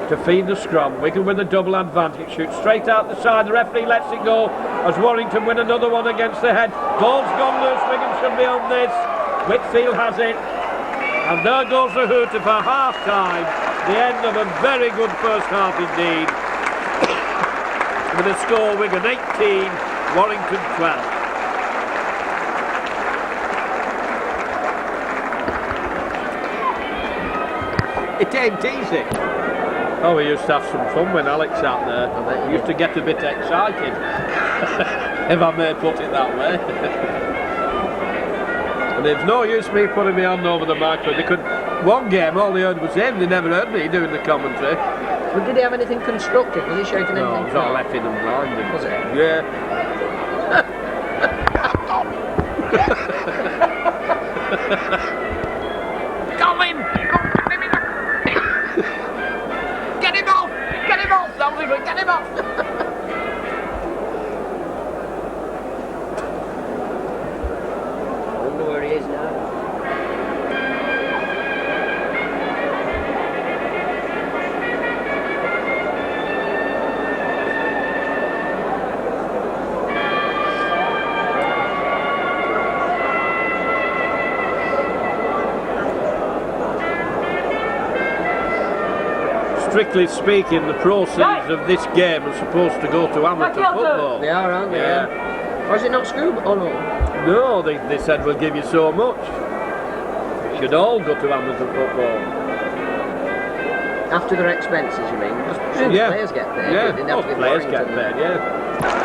to feed the scrum. Wigan with a double advantage, shoots straight out the side, the referee lets it go as Warrington win another one against the head. Ball's gone loose, Wigan should be on this. Whitfield has it, and there goes the hooter for half time. The end of a very good first half indeed. With a score, Wigan 18, Warrington 12. It ain't easy. Oh, we used to have some fun when Alex sat there. We used to get a bit excited, if I may put it that way. And it's no use me putting my hand over the microphone. One game, all they heard was him. They never heard me doing the commentary. But did he have anything constructive? Was he shouting anything? No, it was all effing and blinding. Was it? Yeah. Colin! Get him off! Get him off! Get him off! I wonder where he is now. strictly speaking, the proceeds of this game are supposed to go to amateur football. They are, aren't they? Yeah. Or is it not school? Oh no. No, they said we'll give you so much. It should all go to amateur football. After their expenses, you mean? Yeah. Players get paid. Yeah, They most players get paid, yeah.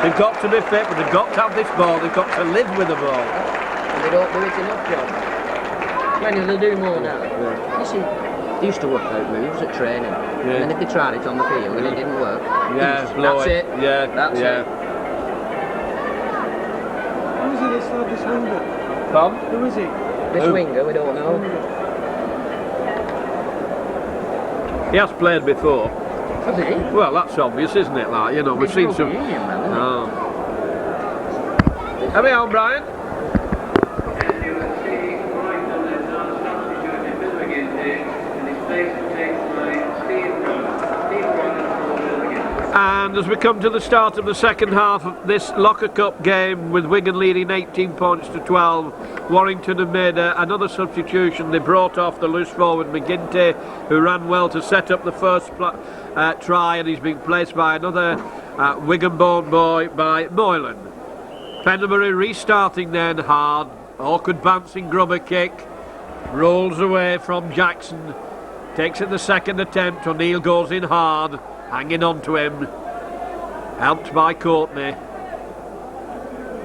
They've got to be fit, but they've got to have this ball, they've got to live with the ball. And they don't do it enough, John. Many they'll do more now. Yeah. You see, they used to work out moves at training. Yeah. And then if they tried it on the field and it didn't work, Yeah, blow that's it. Yeah, That's it. Who is he, this lad, this winger? Tom? Who is he? This winger, we don't know. He has played before. Has he? Well, that's obvious, isn't it? Like, you know, we've seen some. Oh. Have we on, Brian? And you will see Warrington is now substituted Miss McGinty, and his place takes by Steve Warren for McGinty. And as we come to the start of the second half of this Locker Cup game, with Wigan leading 18 points to 12, Warrington have made another substitution. They brought off the loose forward McGinty, who ran well to set up the first try, and he's been placed by another Wigan-born boy by Moylan. Penderbury restarting then hard. Awkward bouncing grubber kick. Rolls away from Jackson. Takes it the second attempt. O'Neill goes in hard, hanging on to him. Helped by Courtney.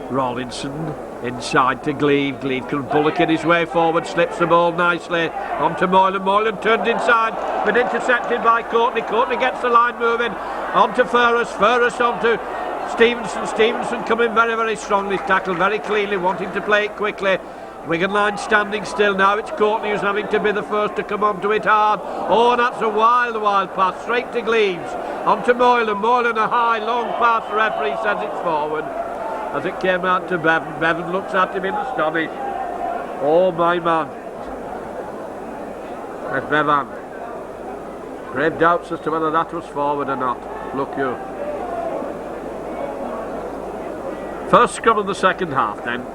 Rawlinson inside to Gleave. Gleave can bullock his way forward, slips the ball nicely onto Moylan. Moylan turned inside, but intercepted by Courtney. Courtney gets the line moving onto Ferris. Ferris onto Stevenson. Stevenson coming very, very strongly, tackled very cleanly, wanting to play it quickly. Wigan line standing still now. It's Courtney who's having to be the first to come onto it hard. Oh, and that's a wild, wild pass straight to Gleaves. Onto Moylan. Moylan a high, long pass. The referee says it's forward. As it came out to Bevan. Bevan looks at him in astonish. Oh, my man. There's Bevan. Grave doubts as to whether that was forward or not. Look you. First scrum of the second half then.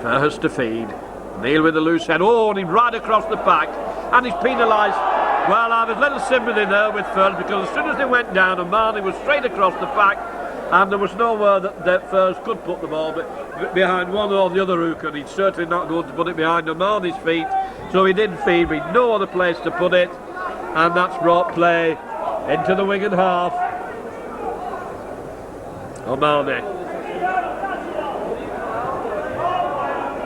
First to feed. Neil with the loose head. Oh, and he's right across the pack. And he's penalised. Well, I was a little sympathy there with Furs, because as soon as they went down, O'Mahony was straight across the pack, and there was nowhere that Furs could put the ball behind one or the other hook, and he'd certainly not going to put it behind O'Mahony's feet. So he did feed, but he'd no other place to put it, and that's brought play into the Wigan half. O'Mahony.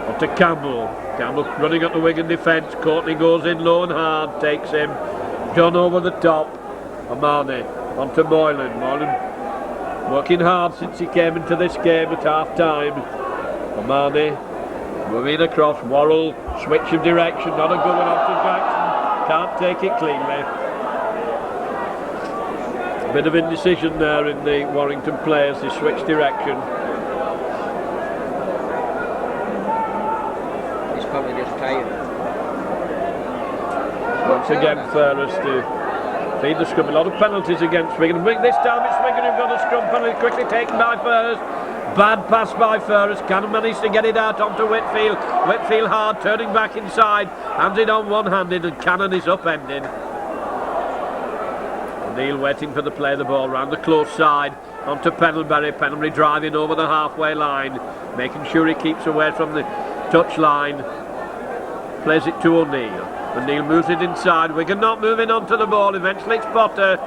On to Campbell. Campbell running at the Wigan defence. Courtney goes in low and hard, takes him. John over the top. O'Mahony on to Moylan. Moylan working hard since he came into this game at half time. O'Mahony moving across. Worrell, switch of direction, not a good one off to Jackson. Can't take it cleanly. A bit of indecision there in the Warrington players. They switch direction. Probably just tired. Once again, Ferris to feed the scrum. A lot of penalties against Wigan. This time it's Wigan who've got a scrum penalty quickly taken by Ferris. Bad pass by Ferris. Cannon managed to get it out onto Whitfield. Whitfield hard, turning back inside. Hands it on one-handed, and Cannon is upended. O'Neill waiting for the play of the ball round the close side onto Pendlebury. Pendlebury driving over the halfway line, making sure he keeps away from the touch line. Plays it to O'Neill. O'Neill moves it inside. Wigan not moving onto the ball. Eventually it's Potter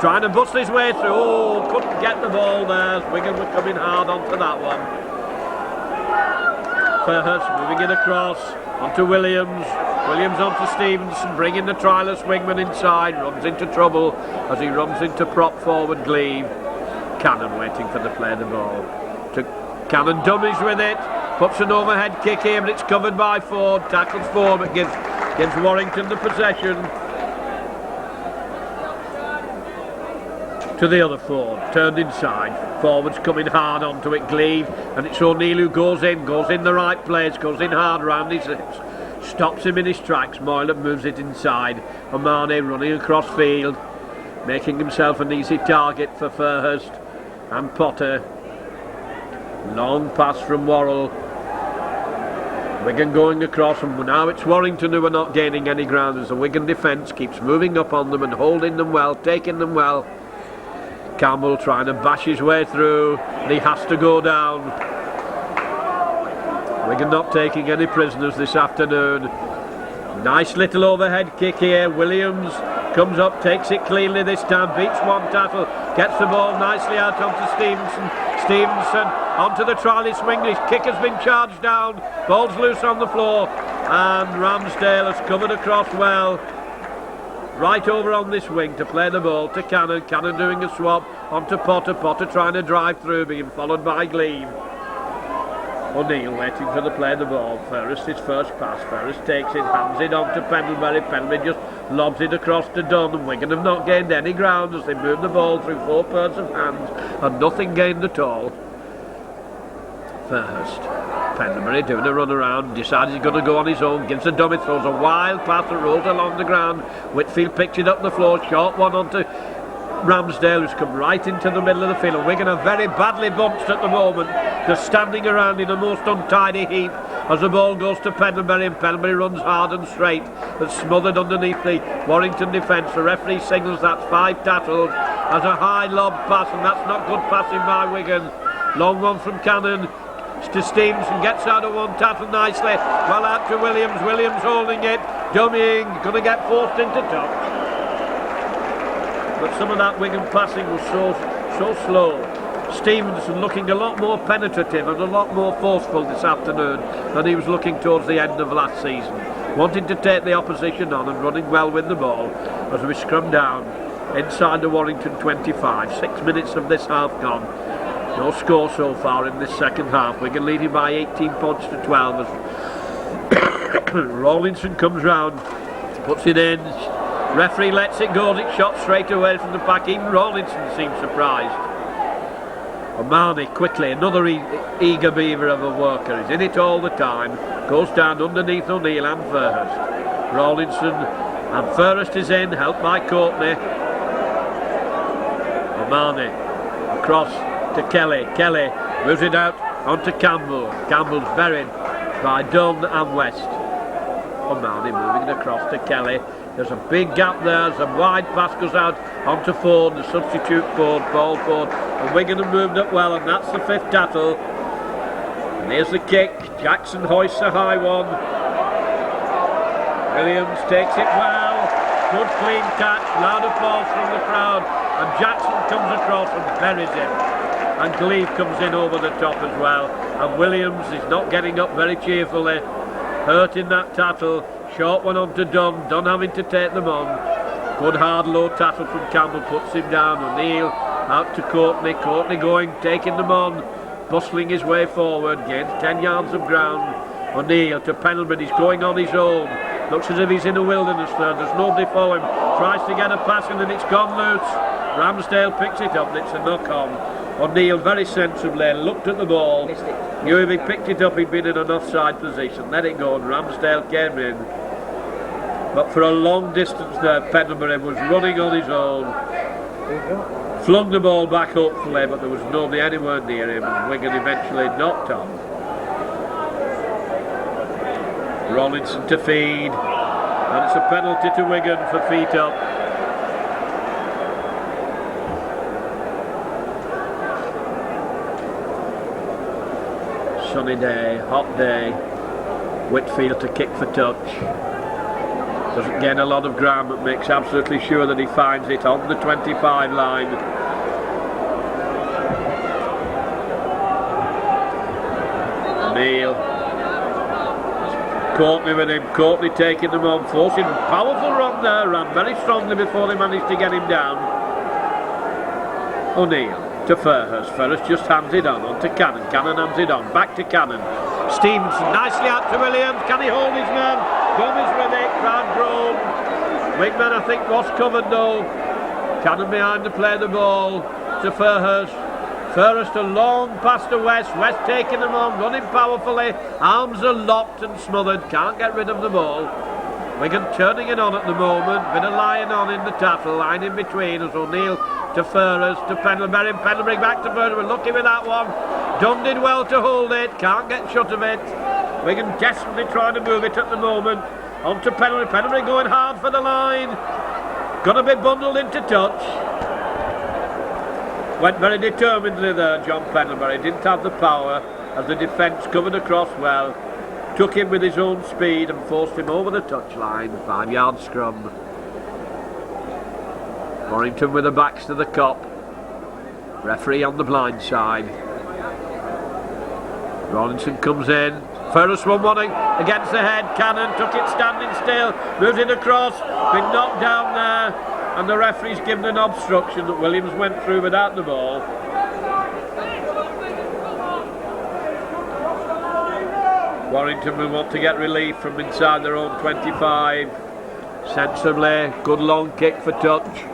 trying to bust his way through. Oh, couldn't get the ball there. Wigan were coming hard onto that one. Ferhurst moving it across onto Williams. Williams onto Stevenson, bringing the trialist wingman inside. Runs into trouble as he runs into prop forward Gleave. Cannon waiting for the play of the ball. To Cannon dummies with it. Puts an overhead kick here, but it's covered by Ford. Tackles Ford, but gives Warrington the possession. To the other Ford, turned inside. Forwards coming hard onto it, Gleave, and it's O'Neill who goes in the right place, goes in hard round his hips. Stops him in his tracks. Moylan moves it inside. O'Mahony running across field, making himself an easy target for Ferhurst and Potter. Long pass from Worrell. Wigan going across, and now it's Warrington who are not gaining any ground as the Wigan defence keeps moving up on them and holding them well, taking them well. Campbell trying to bash his way through, and he has to go down. Wigan not taking any prisoners this afternoon. Nice little overhead kick here. Williams comes up, takes it cleanly this time, beats one tackle, gets the ball nicely out onto Stevenson. Stevenson onto the trial swing. His kick has been charged down. Ball's loose on the floor, and Ramsdale has covered across well. Right over on this wing to play the ball to Cannon. Cannon doing a swap onto Potter. Potter trying to drive through, being followed by Gleave. O'Neill waiting for the play of the ball. First his first pass. First takes it, hands it on to Pendlebury. Pendlebury just lobs it across to Dunn, and Wigan have not gained any ground as they move the ball through 4 pairs of hands and nothing gained at all. First, Pendlebury doing a run around, decides he's going to go on his own, gives a dummy, throws a wild pass that rolls along the ground. Whitfield picks it up the floor, short one onto Ramsdale, who's come right into the middle of the field. Wigan are very badly bunched at the moment. They're standing around in a most untidy heap as the ball goes to Pendlebury, and Pendlebury runs hard and straight, but smothered underneath the Warrington defence. The referee signals that's 5 tackles as a high lob pass, and that's not good passing by Wigan. Long one from Cannon to Stevenson, gets out of one tackle nicely, well out to Williams. Williams holding it, dummying, going to get forced into touch. But some of that Wigan passing was so slow. Stevenson looking a lot more penetrative and a lot more forceful this afternoon than he was looking towards the end of last season. Wanting to take the opposition on and running well with the ball as we scrum down inside the Warrington 25. 6 minutes of this half gone. No score so far in this second half. Wigan leading by 18 points to 12 as Rawlinson comes round, puts it in. Referee lets it go, it's shot straight away from the pack. Even Rawlinson seems surprised. O'Mahony quickly, another eager beaver of a worker, is in it all the time, goes down underneath O'Neill and First. Rawlinson and First is in, helped by Courtney. O'Mahony across to Kelly. Kelly moves it out onto Campbell. Campbell's buried by Dunn and West. O'Mahony moving it across to Kelly. There's a big gap there, as a wide pass goes out onto Ford, the substitute Ford, Paul Ford. And Wigan have moved up well, and that's the 5th tackle. And here's the kick. Jackson hoists a high one. Williams takes it well. Good clean catch, loud applause from the crowd. And Jackson comes across and buries him. And Gleave comes in over the top as well. And Williams is not getting up very cheerfully. Hurt in that tackle. Short one on to Dunn. Dunn having to take them on. Good hard low tackle from Campbell, puts him down. O'Neill out to Courtney. Courtney going, taking them on, bustling his way forward, gains 10 yards of ground. O'Neill to Pendlebury, he's going on his own. Looks as if he's in a wilderness there. There's nobody for him. Tries to get a pass and then it's gone loose. Ramsdale picks it up and it's a knock on. O'Neill very sensibly looked at the ball. Knew if he picked it up he'd been in an offside position. Let it go and Ramsdale came in. But for a long distance there, Pendlebury was running on his own. Flung the ball back hopefully, but there was nobody anywhere near him, and Wigan eventually knocked on. Rawlinson to feed, and it's a penalty to Wigan for feet up. Sunny day, hot day. Whitfield to kick for touch. Doesn't gain a lot of ground, but makes absolutely sure that he finds it on the 25 line. O'Neill. Courtney with him. Courtney taking them on, forcing a powerful run there. Ran very strongly before they managed to get him down. O'Neill to First. First just hands it on to Cannon. Cannon hands it on. Back to Cannon. Stevenson nicely out to Williams. Can he hold his man? Gomez with it, crowd groan. Wingman I think was covered though. Cannon behind to play the ball to First. First a long pass to West. West taking them on, running powerfully. Arms are locked and smothered, can't get rid of the ball. Wigan turning it on at the moment. Bit of lying on in the tackle, line in between as O'Neill to First, to Pendlebury. Pendlebury back to First. We're lucky with that one. Dunn did well to hold it, can't get shut of it. Wigan desperately trying to move it at the moment. On to Penalty. Penalty going hard for the line. Gonna be bundled into touch. Went very determinedly there, John Pendlebury. Didn't have the power as the defence covered across well. Took him with his own speed and forced him over the touchline. 5-yard scrum. Warrington with the backs to the cop. Referee on the blind side. Warrington comes in. First one wanting against the head. Cannon took it standing still. Moves it across. Been knocked down there. And the referee's given an obstruction that Williams went through without the ball. Warrington will want to get relief from inside their own 25. Sensibly. Good long kick for touch.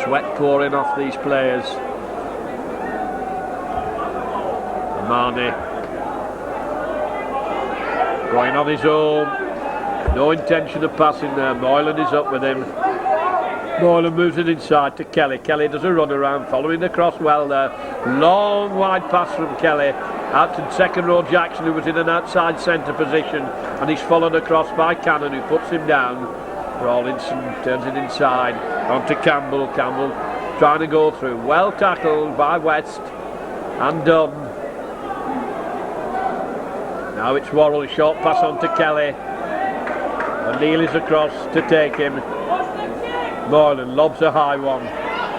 Sweat pouring off these players. Marnie going on his own, no intention of passing there. Moylan is up with him. Moylan moves it inside to Kelly. Kelly does a run around, following across well there. Long wide pass from Kelly out to second row Jackson, who was in an outside centre position, and he's followed across by Cannon, who puts him down. Rawlinson turns it inside onto Campbell. Campbell trying to go through, well tackled by West and done. Now it's Worrell, short pass on to Kelly. O'Neill is across to take him. Moylan lobs a high one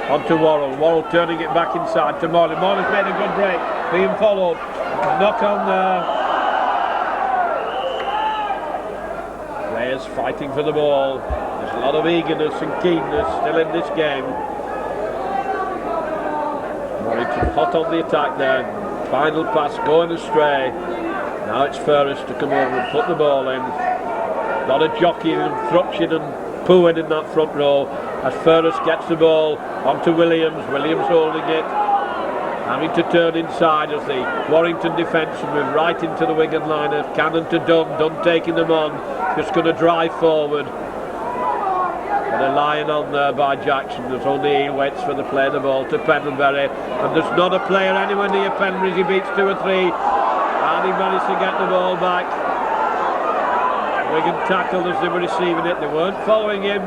onto Worrell. Worrell turning it back inside to Moylan. Moylan's made a good break, being followed. Knock on there. Players fighting for the ball. There's a lot of eagerness and keenness still in this game. Warrington hot on the attack there. Final pass going astray. Now it's Ferris to come over and put the ball in. A lot of jockeying and thrutching and pooing in that front row as Ferris gets the ball onto Williams. Williams holding it, having to turn inside as the Warrington defence move right into the Wigan line of Cannon to Dunn. Dunn taking them on, just going to drive forward. And a line on there by Jackson as O'Neill waits for the play the ball to Pendlebury, and there's not a player anywhere near Pendlebury as he beats 2 or 3. And he managed to get the ball back. Wigan tackled as they were receiving it. They weren't following him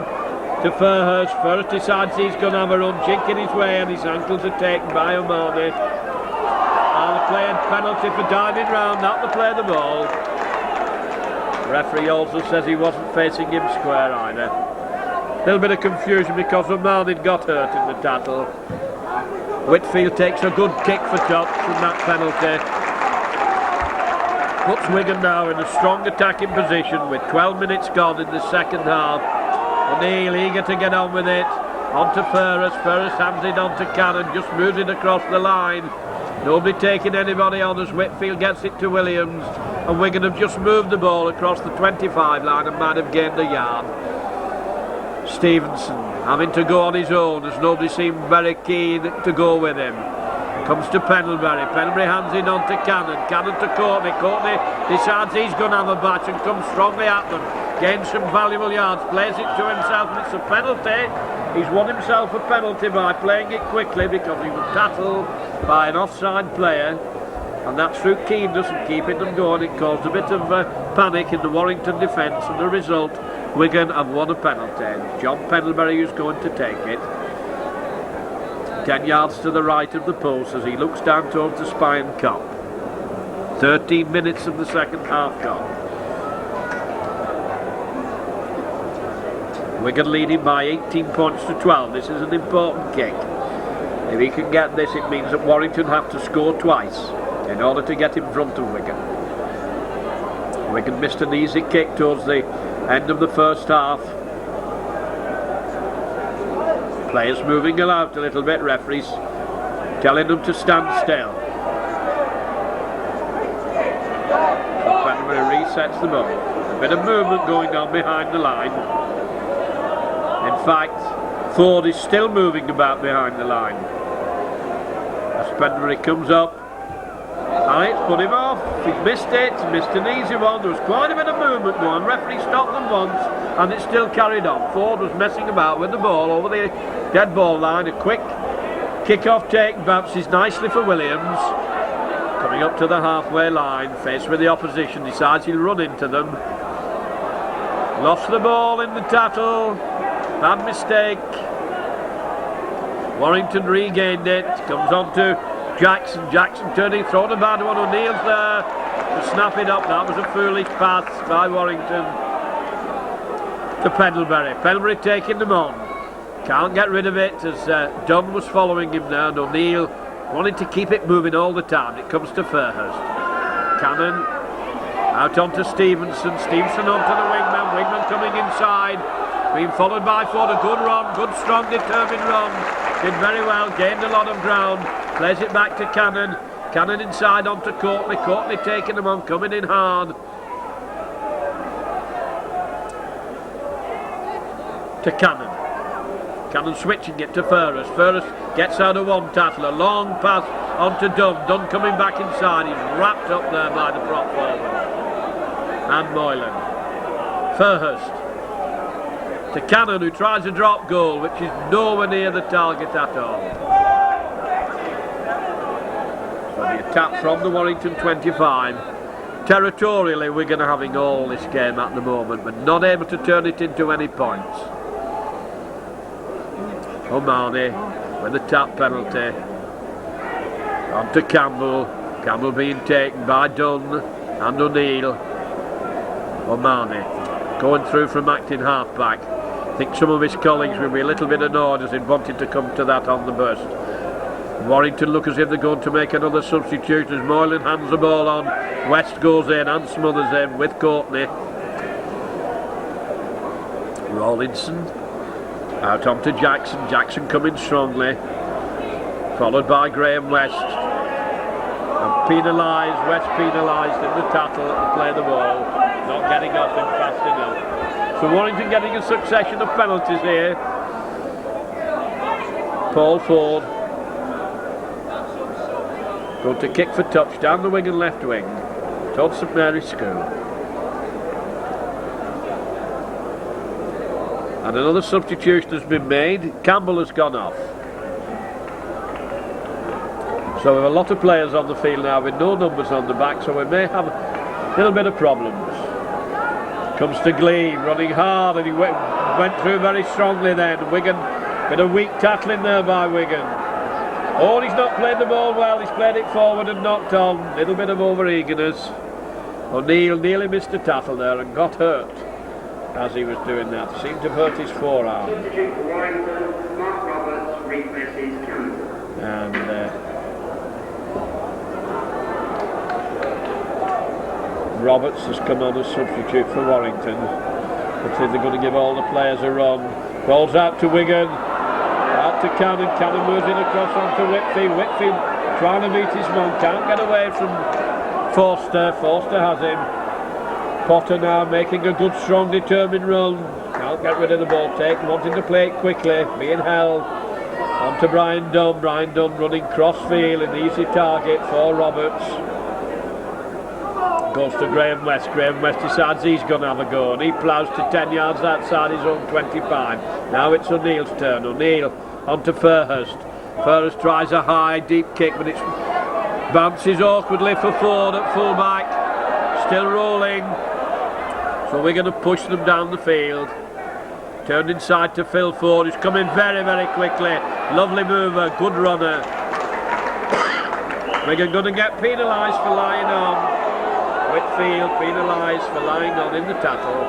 to Fairhurst. First decides he's going to have a run, jinking his way, and his ankles are taken by O'Mahony. And a playing penalty for diving round, not to play the ball. The referee also says he wasn't facing him square either. A little bit of confusion because O'Mahony got hurt in the tackle. Whitfield takes a good kick for touch from that penalty. Puts Wigan now in a strong attacking position with 12 minutes gone in the second half. O'Neill eager to get on with it. On to Ferris. Ferris hands it on to Cannon. Just moves it across the line. Nobody taking anybody on as Whitfield gets it to Williams. And Wigan have just moved the ball across the 25 line and might have gained a yard. Stevenson having to go on his own as nobody seemed very keen to go with him. Comes to Pendlebury. Pendlebury hands it on to Cannon. Cannon to Courtney. Courtney decides he's going to have a batch and comes strongly at them. Gains some valuable yards. Plays it to himself and it's a penalty. He's won himself a penalty by playing it quickly because he was tackled by an offside player. And that's through keenness and keeping them going. It caused a bit of panic in the Warrington defence, and the result, Wigan have won a penalty. John Pendlebury who's going to take it. 10 yards to the right of the post as he looks down towards the Spion Cup. 13 minutes of the second half gone. Wigan leading by 18 points to 12. This is an important kick. If he can get this, it means that Warrington have to score twice in order to get in front of Wigan. Wigan missed an easy kick towards the end of the first half. Players moving out a little bit, referees telling them to stand still. Pendlebury resets the ball. A bit of movement going on behind the line. In fact, Ford is still moving about behind the line. As Pendlebury comes up, and it's put him off. He's missed it, missed an easy one. There was quite a bit of movement going. Referee stopped them once, and it still carried on. Ford was messing about with the ball over the dead ball line. A quick kick-off take bounces nicely for Williams. Coming up to the halfway line, faced with the opposition, decides he'll run into them. Lost the ball in the tattle. Bad mistake. Warrington regained it. Comes on to Jackson. Jackson turning, throwing a bad one. O'Neill's there to snap it up. That was a foolish pass by Warrington to Pendlebury. Pendlebury taking them on. Can't get rid of it as Dunn was following him there, and O'Neill wanted to keep it moving all the time. It comes to Fairhurst. Cannon out onto Stevenson. Stevenson onto the wingman. Wingman coming inside. Being followed by Ford. A good run. Good, strong, determined run. Did very well. Gained a lot of ground. Plays it back to Cannon. Cannon inside onto Courtney. Courtney taking them on. Coming in hard. To Cannon. Cannon switching it to Fairhurst. Fairhurst gets out of one tackle. A long pass onto Dunn. Dunn coming back inside. He's wrapped up there by the prop forward. And Moylan. Fairhurst to Cannon, who tries a drop goal, which is nowhere near the target at all. So the attack from the Warrington 25. Territorially, we're going to having all this game at the moment, but not able to turn it into any points. O'Mahony with a tap penalty. On to Campbell. Campbell being taken by Dunn and O'Neill. O'Mahony going through from acting half-back. I think some of his colleagues will be a little bit annoyed as he'd wanted to come to that on the burst. Warrington look as if they're going to make another substitution as Moylan hands the ball on. West goes in and smothers him with Courtney. Rawlinson out onto Jackson. Jackson coming strongly, followed by Graham West. And penalised, West penalised in the tattle to play the ball, not getting off him fast enough. So Warrington getting a succession of penalties here. Paul Ford going to kick for touch down the wing and left wing towards St Mary's School. And another substitution has been made. Campbell has gone off. So we have a lot of players on the field now with no numbers on the back, so we may have a little bit of problems. Comes to Glean, running hard, and he went through very strongly then. Wigan, bit of weak tackling there by Wigan. Oh, he's not played the ball well, he's played it forward and knocked on. Little bit of over-eagerness. O'Neill nearly missed a tackle there and got hurt as he was doing that. Seemed to hurt his forearm. Substitute for Warrington, Mark Roberts replaces Campbell. And Roberts has come on as substitute for Warrington. Looks like they're going to give all the players a run. Rolls out to Wigan. Out to Cannon. Cannon moves in across onto Whitfield. Whitfield trying to beat his man. Can't get away from Forster. Forster has him. Potter now making a good, strong, determined run. Can't get rid of the ball. Wanting to play it quickly. Being held. On to Brian Dunn. Brian Dunn running cross field. An easy target for Roberts. Goes to Graham West. Graham West decides he's going to have a go, and he ploughs to 10 yards outside his own 25. Now it's O'Neill's turn. O'Neill onto Fairhurst. Fairhurst tries a high, deep kick, but it bounces awkwardly for Ford at fullback. Still rolling. So we're going to push them down the field. Turned inside to Phil Ford, who's coming very, very quickly. Lovely mover, good runner. We're going to get penalised for lying on. Whitfield penalised for lying on in the tackle.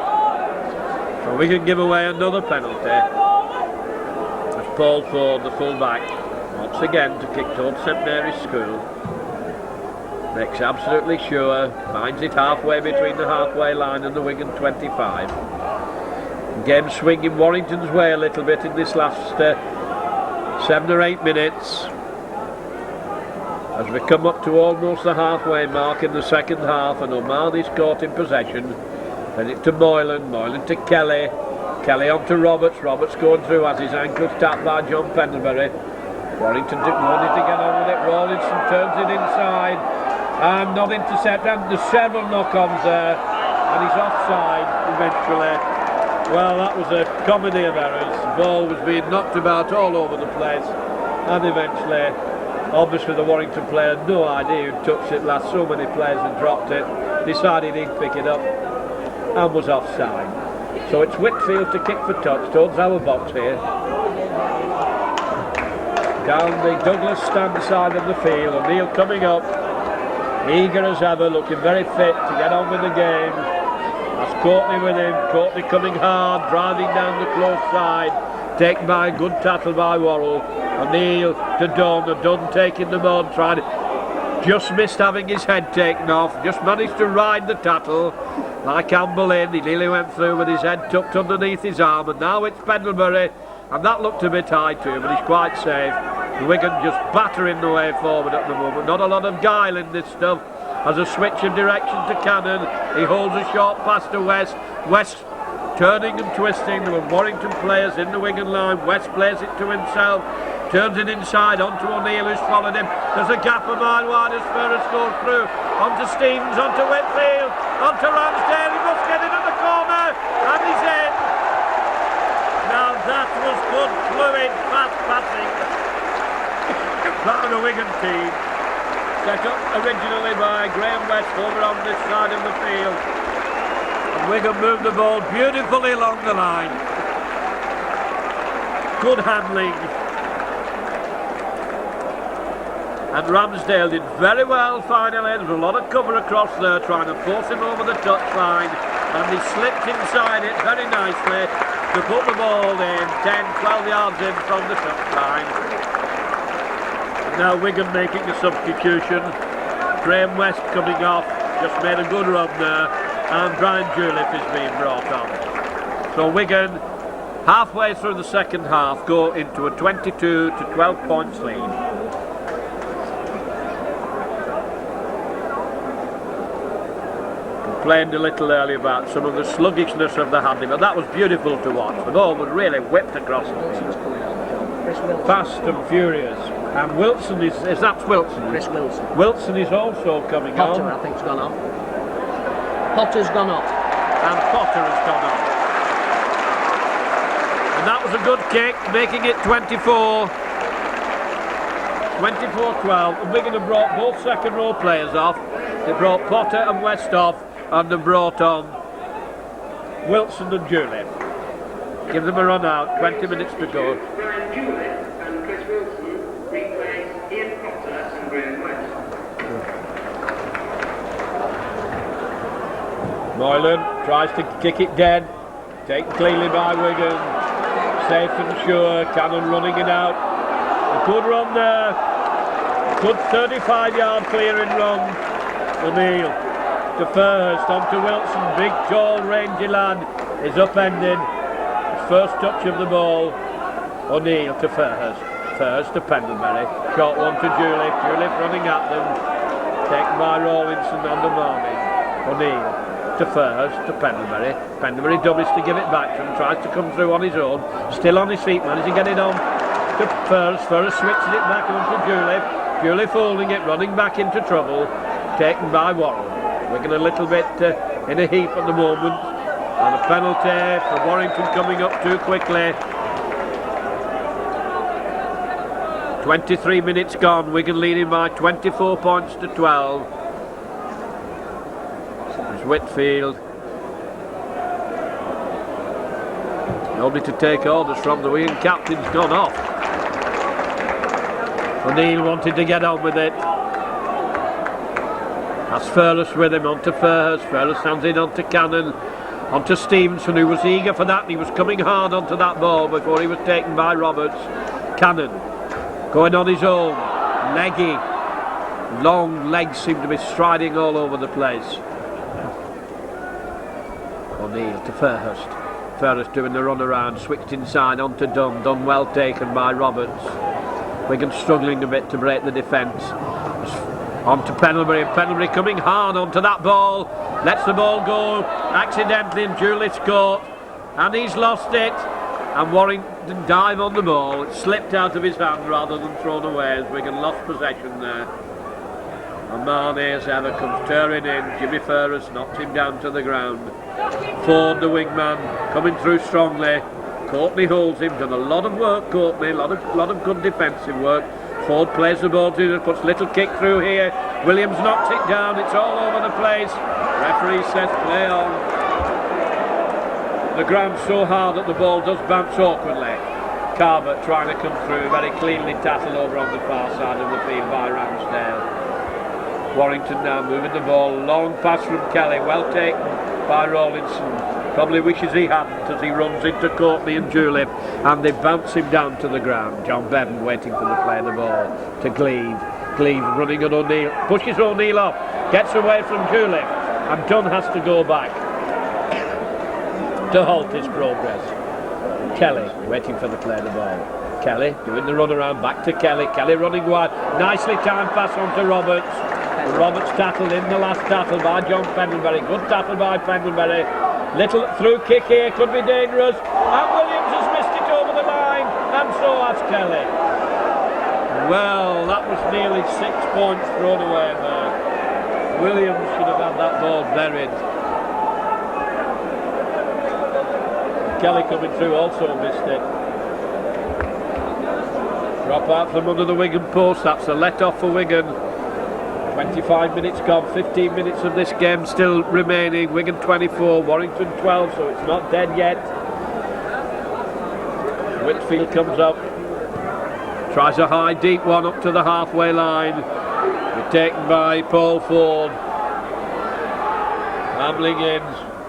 So we can give away another penalty. As Paul Ford, the full-back, once again to kick towards St Mary's School. Makes absolutely sure, finds it halfway between the halfway line and the Wigan 25. Game swinging Warrington's way a little bit in this last 7 or 8 minutes. As we come up to almost the halfway mark in the second half, and O'Mahony's caught in possession. Then it to Moylan, Moylan to Kelly. Kelly on to Roberts, Roberts going through as his ankle's tapped by John Pendlebury. Warrington wanted to get on with it. Rawlinson turns it inside and not intercept, and there's several knock-ons there, and he's offside eventually. Well, that was a comedy of errors. The ball was being knocked about all over the place, and eventually Obviously the Warrington player had no idea who touched it last, so many players had dropped it, decided he'd pick it up and was offside. So it's Whitfield to kick for touch towards our box here. Down the Douglas stand side of the field, O'Neill coming up, eager as ever, looking very fit to get on with the game. That's Courtney with him, Courtney coming hard, driving down the close side, taken by a good tackle by Worrell. O'Neill to Dunn, and Dunn taking them on, trying to, just missed having his head taken off, just managed to ride the tackle like Anne Boleyn. He nearly went through with his head tucked underneath his arm, and now it's Pendlebury, and that looked a bit high to him, but he's quite safe. Wigan just battering the way forward at the moment, not a lot of guile in this stuff. Has a switch of direction to Cannon, he holds a short pass to West, West turning and twisting. There were Warrington players in the Wigan line, West plays it to himself, turns it inside onto O'Neill who's followed him. There's a gap a mile wide as Ferris goes through, onto Stevens, onto Whitfield, onto Ramsdale, he must get it at the corner, and he's in. Now that was good, fluid, fast passing by the Wigan team. Set up originally by Graham West over on this side of the field. And Wigan moved the ball beautifully along the line. Good handling. And Ramsdale did very well finally. There was a lot of cover across there trying to force him over the touchline. And he slipped inside it very nicely to put the ball in 10-12 yards in from the touchline. Now Wigan making a substitution. Graham West coming off, just made a good run there, and Brian Julip is being brought on. So Wigan, halfway through the second half, go into a 22 to 12 points lead. Complained a little earlier about some of the sluggishness of the handling, but that was beautiful to watch. The ball was really whipped across the field. Fast and furious. And Wilson is that Wilson? Chris Wilson. Wilson is also coming Potter, on. I think's gone off. Potter's gone off. And Potter has gone on. And that was a good kick, making it 24. 24-12. And Wigan have brought both second row players off. They brought Potter and West off, and they brought on Wilson and Julip. Give them a run out, 20 minutes to go. Brian Julip and Chris Wilson replace Ian Potter and Graham West. Moylan tries to kick it dead, taken cleanly by Wigan, safe and sure. Cannon running it out, a good run there, good 35-yard clearing run. O'Neill to First, onto Wilson, big tall rangy lad, is upended. His first touch of the ball. O'Neill to First, First to Pendlebury, short one to Julip, Julip running at them, taken by Rawlinson and Marnie. O'Neill to First, to Pendlebury. Pendlebury dummies to give it back to him, tries to come through on his own, still on his feet, managing to get it on to First. First switches it back on to Julip, Julip holding it, running back into trouble, taken by Worrell. Wigan a little bit in a heap at the moment, and a penalty for Warrington coming up too quickly. 23 minutes gone, Wigan leading by 24 points to 12. Whitfield. Nobody to take orders from. The Wigan captain's gone off. O'Neill wanted to get on with it. That's Ferris with him, onto Ferris. Ferris hands in onto Cannon, onto Stevenson, who was eager for that, and he was coming hard onto that ball before he was taken by Roberts. Cannon going on his own, leggy, long legs seem to be striding all over the place. O'Neill to First. First doing the run around, switched inside onto Dunn. Dunn well taken by Roberts. Wigan struggling a bit to break the defence. On to Pendlebury, and Pendlebury coming hard onto that ball. Lets the ball go accidentally, and Julip's caught, and he's lost it. And Warrington dive on the ball. It slipped out of his hand rather than thrown away as Wigan lost possession there. And Marnie, as ever, comes tearing in. Jimmy Ferris knocked him down to the ground. Ford, the wingman, coming through strongly. Courtney holds him, done a lot of work, Courtney, a lot of good defensive work. Ford plays the ball to, puts little kick through here. Williams knocks it down, it's all over the place. Referee says play on. The ground's so hard that the ball does bounce awkwardly. Carver trying to come through, very cleanly tackled over on the far side of the field by Ramsdale. Warrington now moving the ball, long pass from Kelly, well taken by Rawlinson. Probably wishes he hadn't as he runs into Courtney and Julep, and they bounce him down to the ground. John Bevan waiting for the play of the ball to Gleave. Gleave running at O'Neill, pushes O'Neill off, gets away from Julep, and Dunn has to go back to halt his progress. Kelly waiting for the play of the ball. Kelly doing the run around, back to Kelly. Kelly running wide, nicely timed pass on to Roberts. Roberts tackled in the last tackle by John Pendlebury. Good tackle by Pendlebury. Little through kick here, could be dangerous. And Williams has missed it over the line, and so has Kelly. Well, that was nearly 6 points thrown away there. Williams should have had that ball buried. Kelly coming through also missed it. Drop out from under the Wigan post, that's a let off for Wigan. 25 minutes gone, 15 minutes of this game still remaining. Wigan 24, Warrington 12, so it's not dead yet. Whitfield comes up, tries a high deep one up to the halfway line. We're taken by Paul Ford. Ambling in,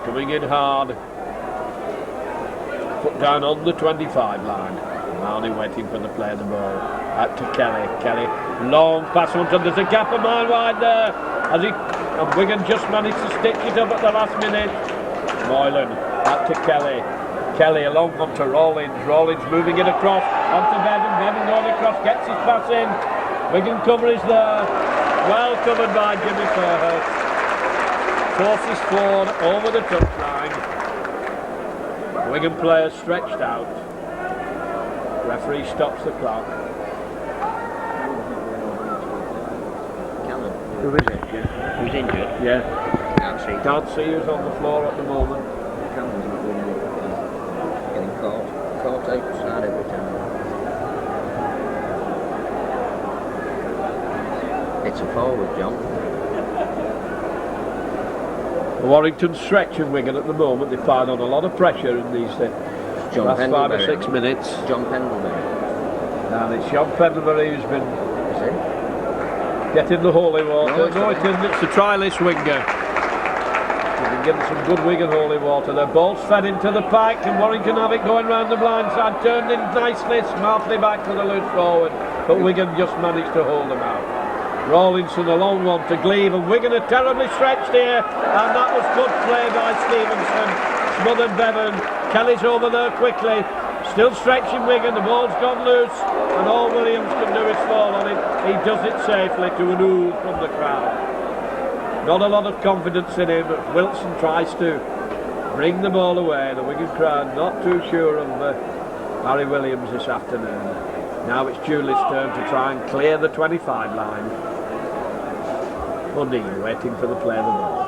coming in hard. Put down on the 25 line. Marnie waiting for the play of the ball. Out to Kelly. Kelly, long pass on to, there's a gap a mile wide there. And Wigan just managed to stitch it up at the last minute. Moylan, out to Kelly. Kelly along onto Rawlins. Rawlins moving it across onto Bevan. Bevan going across, gets his pass in. Wigan cover is there. Well covered by Jimmy Fairhurst. Forces Ford over the touchline. Wigan players stretched out. Referee stops the clock. Who is it? Yeah. Who's injured? Yeah. Can't see. Can't see who's on the floor at the moment. Cameron's not really good. Getting caught outside every time. It's a forward, John. Warrington stretching Wigan at the moment. They find on a lot of pressure in these last 5 or 6 minutes. John Pendlebury. And it's John Pendlebury who's been Is it? getting the holy water. No, it's a trialist winger. He's been getting some good Wigan holy water. The ball's fed into the pack, and Warrington have it going round the blind side, turned in nicely, smartly back to the loose forward, but Wigan just managed to hold them out. Rawlinson a long one to Gleave, and Wigan are terribly stretched here, and that was good play by Stevenson. Smothered Bevan. Kelly's over there quickly. Still stretching Wigan, the ball's gone loose, and all Williams can do is fall on it. He does it safely to an ooh from the crowd. Not a lot of confidence in him, but Wilson tries to bring the ball away. The Wigan crowd not too sure of Harry Williams this afternoon. Now it's Julie's turn to try and clear the 25 line. O'Neill waiting for the play of the ball.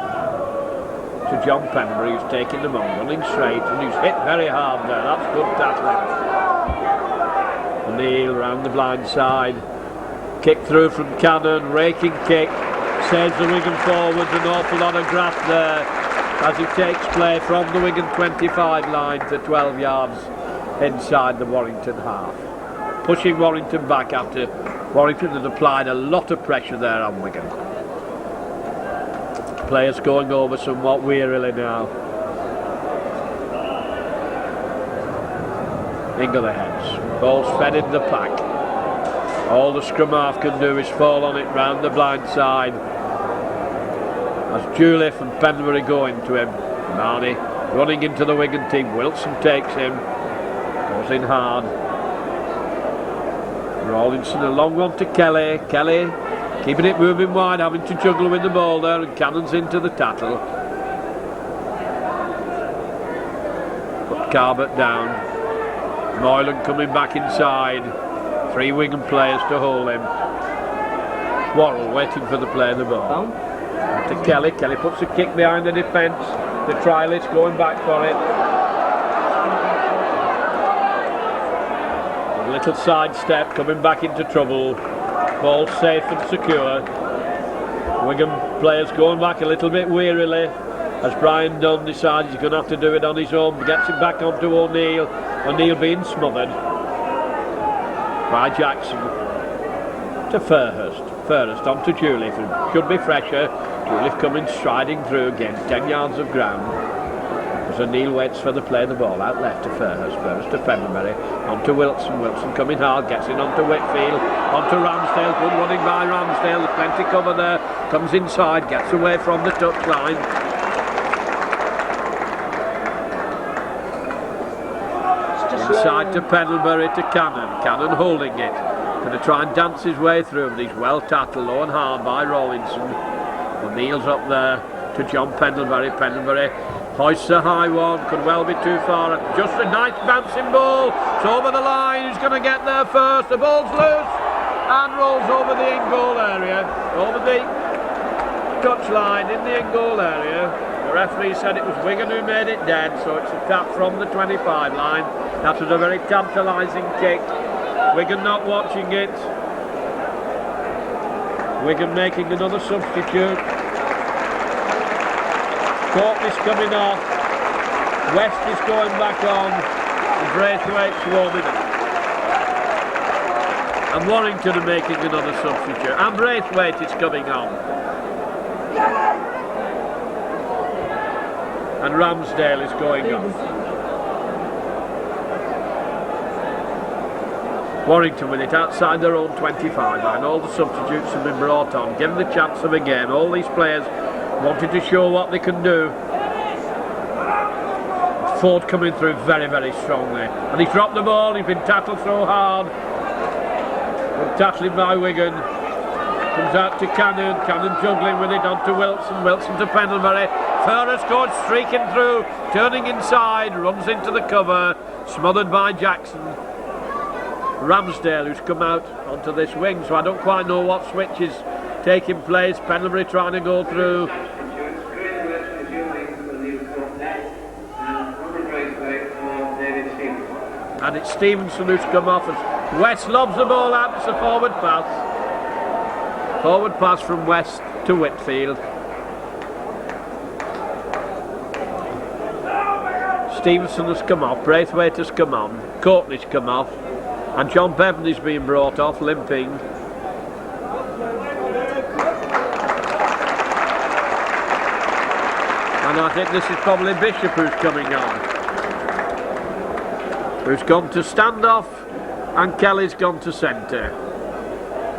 To John Pendlebury, who's taking them on, running straight, and who's hit very hard there. That's good tackling. O'Neill round the blind side. Kick through from Cannon, raking kick. Saves the Wigan forwards, an awful lot of graft there as he takes play from the Wigan 25 line to 12 yards inside the Warrington half. Pushing Warrington back after Warrington had applied a lot of pressure there on Wigan. Players going over somewhat wearily now. Into the heads. Ball's fed in the pack. All the scrum half can do is fall on it round the blind side. As Juliff and Pendlebury go into him. Marnie running into the Wigan team. Wilson takes him. Goes in hard. Rawlinson a long one to Kelly. Kelly keeping it moving wide, having to juggle with the ball there, and Cannon's into the tattle. Put Carbot down. Moylan coming back inside. 3 Wigan players to hold him. Worrell waiting for the play of the ball. To Kelly. Kelly puts a kick behind the defence. The trialist going back for it. A little sidestep, coming back into trouble. Ball safe and secure. Wigan players going back a little bit wearily as Brian Dunn decides he's going to have to do it on his own. Gets it back onto O'Neill. O'Neill being smothered by Jackson to Fairhurst. Fairhurst on to Juliff, who should be fresher. Juliff coming striding through again, 10 yards of ground. As O'Neill waits for the play, the ball out left to Fairhurst. Fairhurst to Fenderbury, on to Wilson. Wilson coming hard, gets in onto Whitfield, on to Ramsdale. Good running by Ramsdale, there's plenty cover there. Comes inside, gets away from the touchline. Inside to Pendlebury to Cannon. Cannon holding it. Going to try and dance his way through, but he's well tackled low and hard by Rawlinson. O'Neill's up there to John Pendlebury. Pendlebury hoists a high one, could well be too far. Just a nice bouncing ball. It's over the line. Who's going to get there first? The ball's loose and rolls over the in-goal area. Over the touchline in the in-goal area. The referee said it was Wigan who made it dead, so it's a tap from the 25 line. That was a very tantalising kick. Wigan not watching it. Wigan making another substitute. Courtney's coming off. West is going back on. And Braithwaite's warming up. And Warrington are making another substitute. And Braithwaite is coming on. And Ramsdale is going off. Warrington with it outside their own 25 line. All the substitutes have been brought on, given the chance of a game. All these players wanted to show what they can do. Ford coming through very, very strongly. And he's dropped the ball, he's been tackled so hard. Good tackling by Wigan. Comes out to Cannon. Cannon juggling with it onto Wilson. Wilson to Pendlebury. Fairhurst goes streaking through, turning inside, runs into the cover, smothered by Jackson. Ramsdale, who's come out onto this wing, so I don't quite know what switch is taking place. Pendlebury trying to go through. And it's Stevenson who's come off as West lobs the ball out. It's a forward pass. Forward pass from West to Whitfield. Stevenson has come off, Braithwaite has come on, Courtney's come off, and John Bevan is being brought off, limping. And I think this is probably Bishop who's coming on. Who's gone to standoff, and Kelly's gone to centre.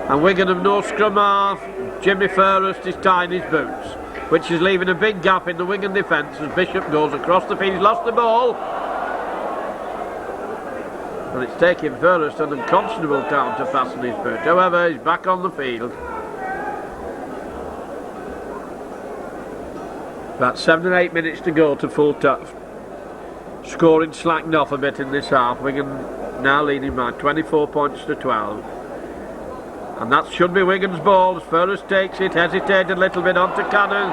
And Wigan have no scrum half. Jimmy Fairhurst is tying his boots, which is leaving a big gap in the Wigan defence as Bishop goes across the field. He's lost the ball. And it's taking Fairhurst an unconscionable time to fasten his boot. However, he's back on the field. About 7 or 8 minutes to go to full time. Scoring slacked off a bit in this half. Wigan now leading by 24 points to 12. And that should be Wigan's ball as Fairhurst takes it, hesitated a little bit onto Cannon.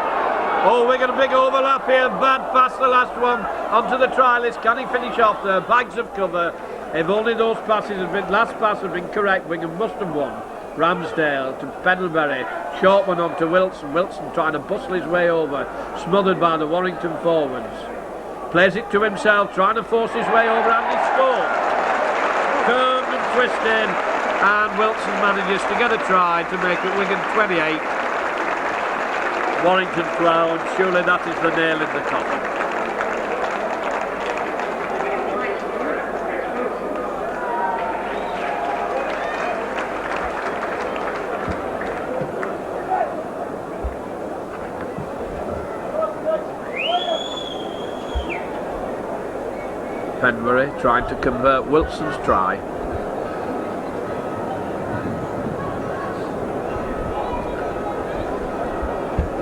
Oh, Wigan a big overlap here, bad pass the last one onto the trialist. Can he finish off there? Bags of cover. If only those passes had been, last pass had been correct, Wigan must have won. Ramsdale to Pendlebury, short one onto Wilson. Wilson trying to bustle his way over, smothered by the Warrington forwards. Plays it to himself, trying to force his way over, and he scores. Curved and twisted. And Wilson manages to get a try to make it Wigan 28, Warrington 12. Surely that is the nail in the coffin. Penbury trying to convert Wilson's try.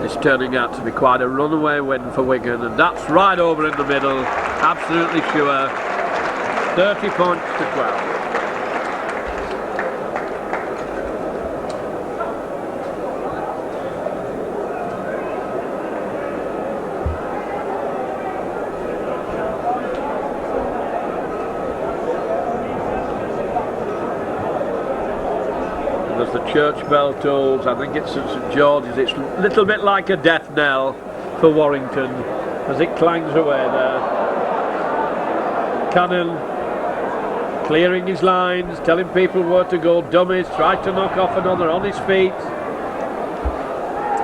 It's turning out to be quite a runaway win for Wigan, and that's right over in the middle, absolutely sure. 30 points to 12. There's the church bell tolls. I think it's at St George's. It's a little bit like a death knell for Warrington as it clangs away there. Cannon clearing his lines, telling people where to go. Dummies, tried to knock off another on his feet.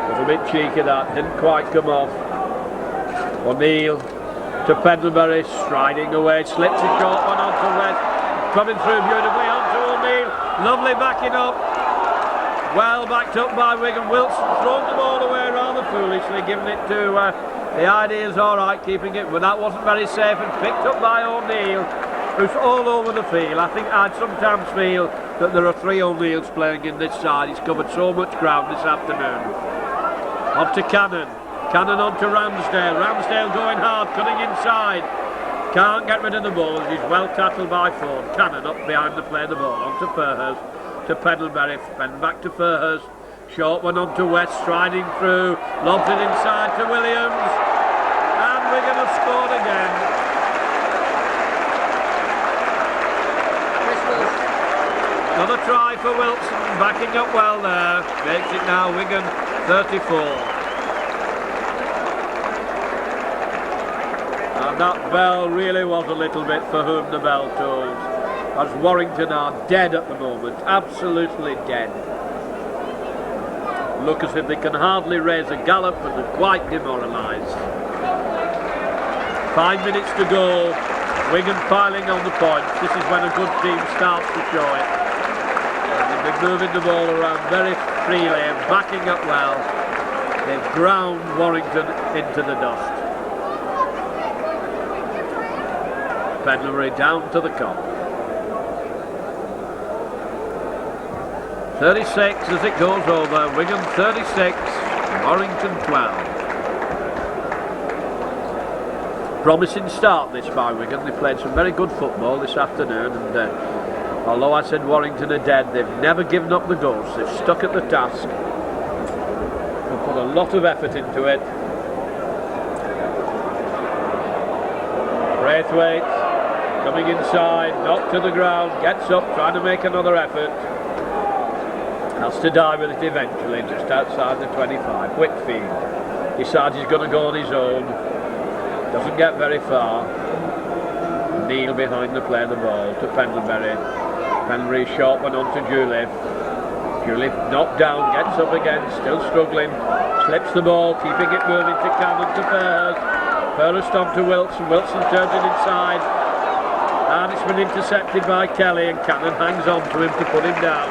Was a bit cheeky, that didn't quite come off. O'Neill to Pendlebury, striding away, slips a short one onto West, coming through beautifully onto O'Neill, lovely backing up, well backed up by Wigan. Wilson thrown the ball away rather foolishly, giving it to the idea's alright, keeping it, but that wasn't very safe, and picked up by O'Neill, who's all over the field. I think I'd sometimes feel that there are 3 O'Neills playing in this side. He's covered so much ground this afternoon. On to Cannon. Cannon on to Ramsdale. Ramsdale going hard, cutting inside. Can't get rid of the ball. He's well tackled by Ford. Cannon up behind the play the ball. On to Furhurst. To Pendlebury. Then back to Furhurst. Short one on to West, striding through. Lobs it inside to Williams. And Wigan have scored again. Another try for Wilson. Backing up well there. Makes it now Wigan 34. And that bell really was a little bit for whom the bell tolls, as Warrington are dead at the moment, absolutely dead. Look as if they can hardly raise a gallop, but they're quite demoralised. 5 minutes to go, Wigan piling on the points. This is when a good team starts to show it. And they've been moving the ball around very freely and backing up well. They've ground Warrington into the dust. Pendlebury down to the Kop. 36 as it goes over. Wigan 36, Warrington 12. Promising start this by Wigan. They played some very good football this afternoon, and although I said Warrington are dead, they've never given up the ghost. They've stuck at the task. They've put a lot of effort into it. Braithwaite coming inside, knocked to the ground, gets up, trying to make another effort. Has to die with it eventually, just outside the 25. Whitfield decides he's going to go on his own. Doesn't get very far. Neil behind the play the ball to Pendlebury. Pendlebury short one on to Juliff. Juliff knocked down, gets up again, still struggling. Slips the ball, keeping it moving to Cannon to Furhurst. Furhurst on to Wilson. Wilson turns it inside. And it's been intercepted by Kelly, and Cannon hangs on to him to put him down.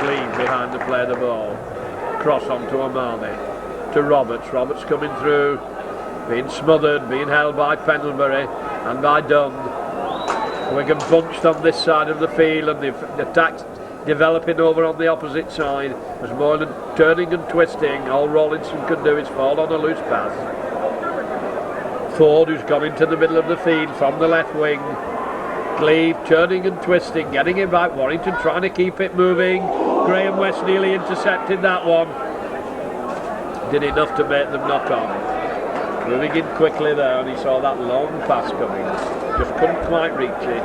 Gleave behind the play the ball. Cross on to Omani. To Roberts. Roberts coming through. Being smothered, being held by Pendlebury and by Dunn. Wigan bunched on this side of the field, and the attack's developing over on the opposite side. As Moylan turning and twisting, all Rawlinson could do is fall on a loose pass. Ford, who's gone into the middle of the field from the left wing. Gleave turning and twisting, getting it back. Warrington trying to keep it moving. Graham West nearly intercepted that one. Did enough to make them knock on. Moving in quickly there, and he saw that long pass coming. Just couldn't quite reach it.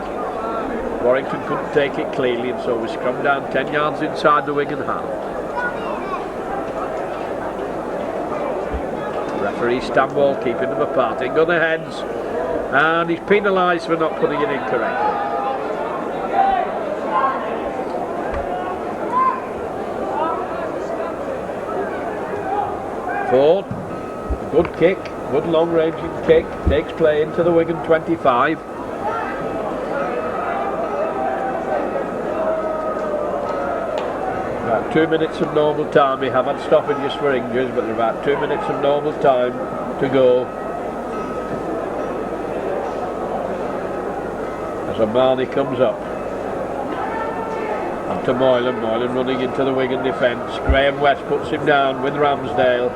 Warrington couldn't take it cleanly, and so we scrummed down 10 yards inside the Wigan half. Referee Stanwell keeping them apart. In go the heads, and he's penalised for not putting it in correctly. Ford, a good kick, good long ranging kick, takes play into the Wigan 25. About 2 minutes of normal time. We have had stoppages for injuries, but there are about 2 minutes of normal time to go. As Omani comes up. And to Moylan. Moylan running into the Wigan defence. Graham West puts him down with Ramsdale.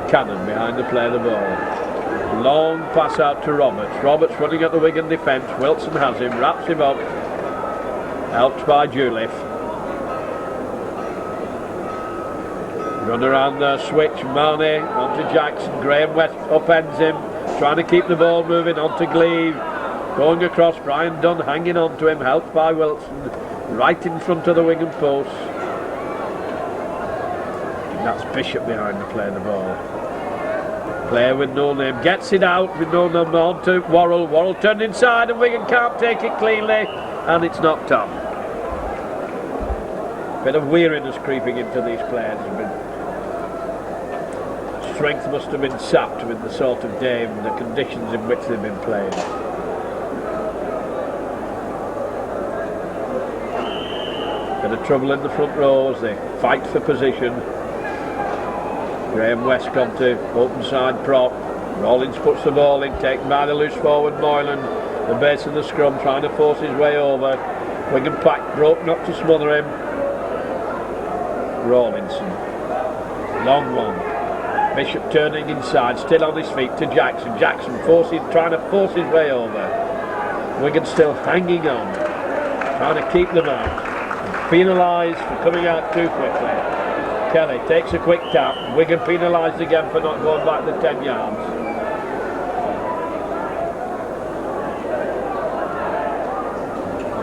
Cannon behind the play of the ball. Long pass out to Roberts. Roberts running at the Wigan defence. Wilson has him, wraps him up. Helped by Juliff. Run around the switch. Marnie onto Jackson. Graham West upends him. Trying to keep the ball moving onto Gleave. Going across. Brian Dunn hanging on to him. Helped by Wilson. right in front of the Wigan post. That's Bishop behind the play of the ball. Player with no name gets it out with no number on to Worrell. Worrell turned inside and Wigan can't take it cleanly and it's knocked off. Bit of weariness creeping into these players. Strength must have been sapped with the sort of day and the conditions in which they've been playing. Bit of trouble in the front row as they fight for position. Graham West gone to open side prop. Rawlins puts the ball in, taken by the loose forward Moylan. The base of the scrum trying to force his way over. Wigan pack broke not to smother him. Rawlinson. Long one. Bishop turning inside, still on his feet to Jackson. Jackson trying to force his way over. Wigan still hanging on, trying to keep them out. Penalised for coming out too quickly. Kelly takes a quick tap. Wigan penalised again for not going back the 10 yards.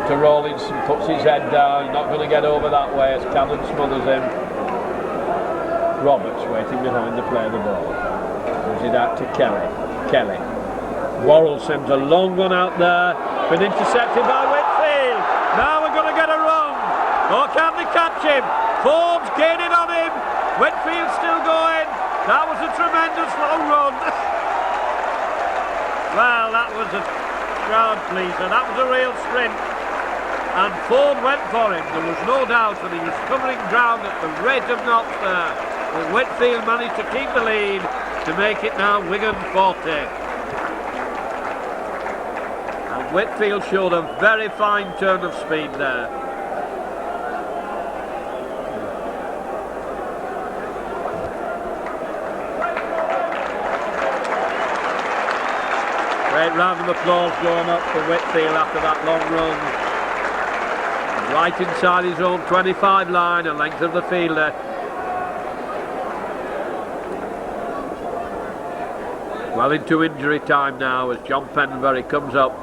To Rawlinson, puts his head down, not going to get over that way as Cannon smothers him. Roberts waiting behind the play of the ball. Gives it out to Kelly. Kelly. Worrell sends a long one out there. Been intercepted by Whitfield. Now we're going to get a run. Or can they catch him? Forbes gaining on him. Whitfield still going. That was a tremendous long run. Well, that was a crowd pleaser. That was a real sprint. And Ford went for him. There was no doubt that he was covering ground at the rate of knots there. But Whitfield managed to keep the lead to make it now Wigan 40. And Whitfield showed a very fine turn of speed there. Great round of applause going up for Whitfield after that long run. Right inside his own 25 line, a length of the fielder. Well into injury time now as John Penbury comes up.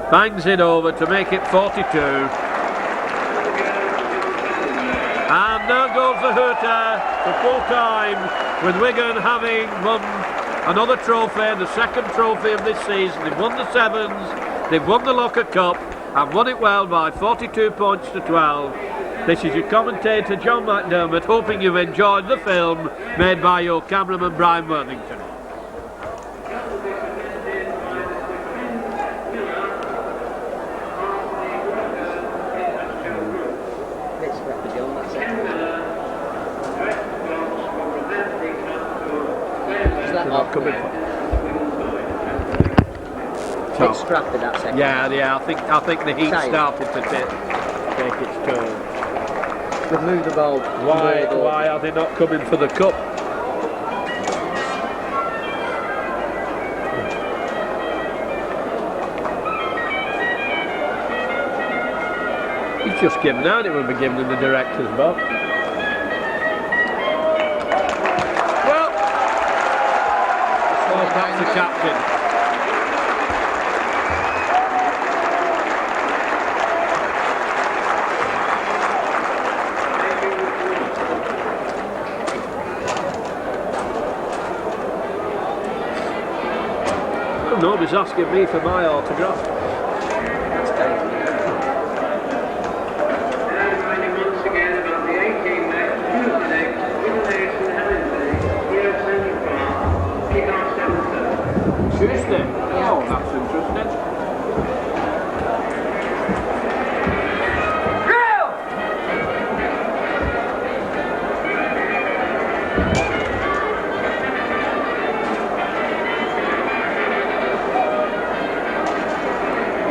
Bangs it over to make it 42. And there goes the hooter for full time, with Wigan having won another trophy, the second trophy of this season. They've won the Sevens, they've won the Locker Cup and won it well by 42 points to 12. This is your commentator John McDermott, hoping you've enjoyed the film made by your cameraman Brian Warrington. Bit scrappy that second. Yeah, I think the heat started to take its toll. They've moved the ball. Why are they not coming for the cup? He's just given out, it will be given in the director's box. Well, that's the captain. Nobody's asking me for my autograph. That's dangerous. Reminding once again about the 18 match Tuesday, Wigan and Hellingsley, here at Central Park, kick-off 7:30. Tuesday? Yeah. Oh, that's interesting.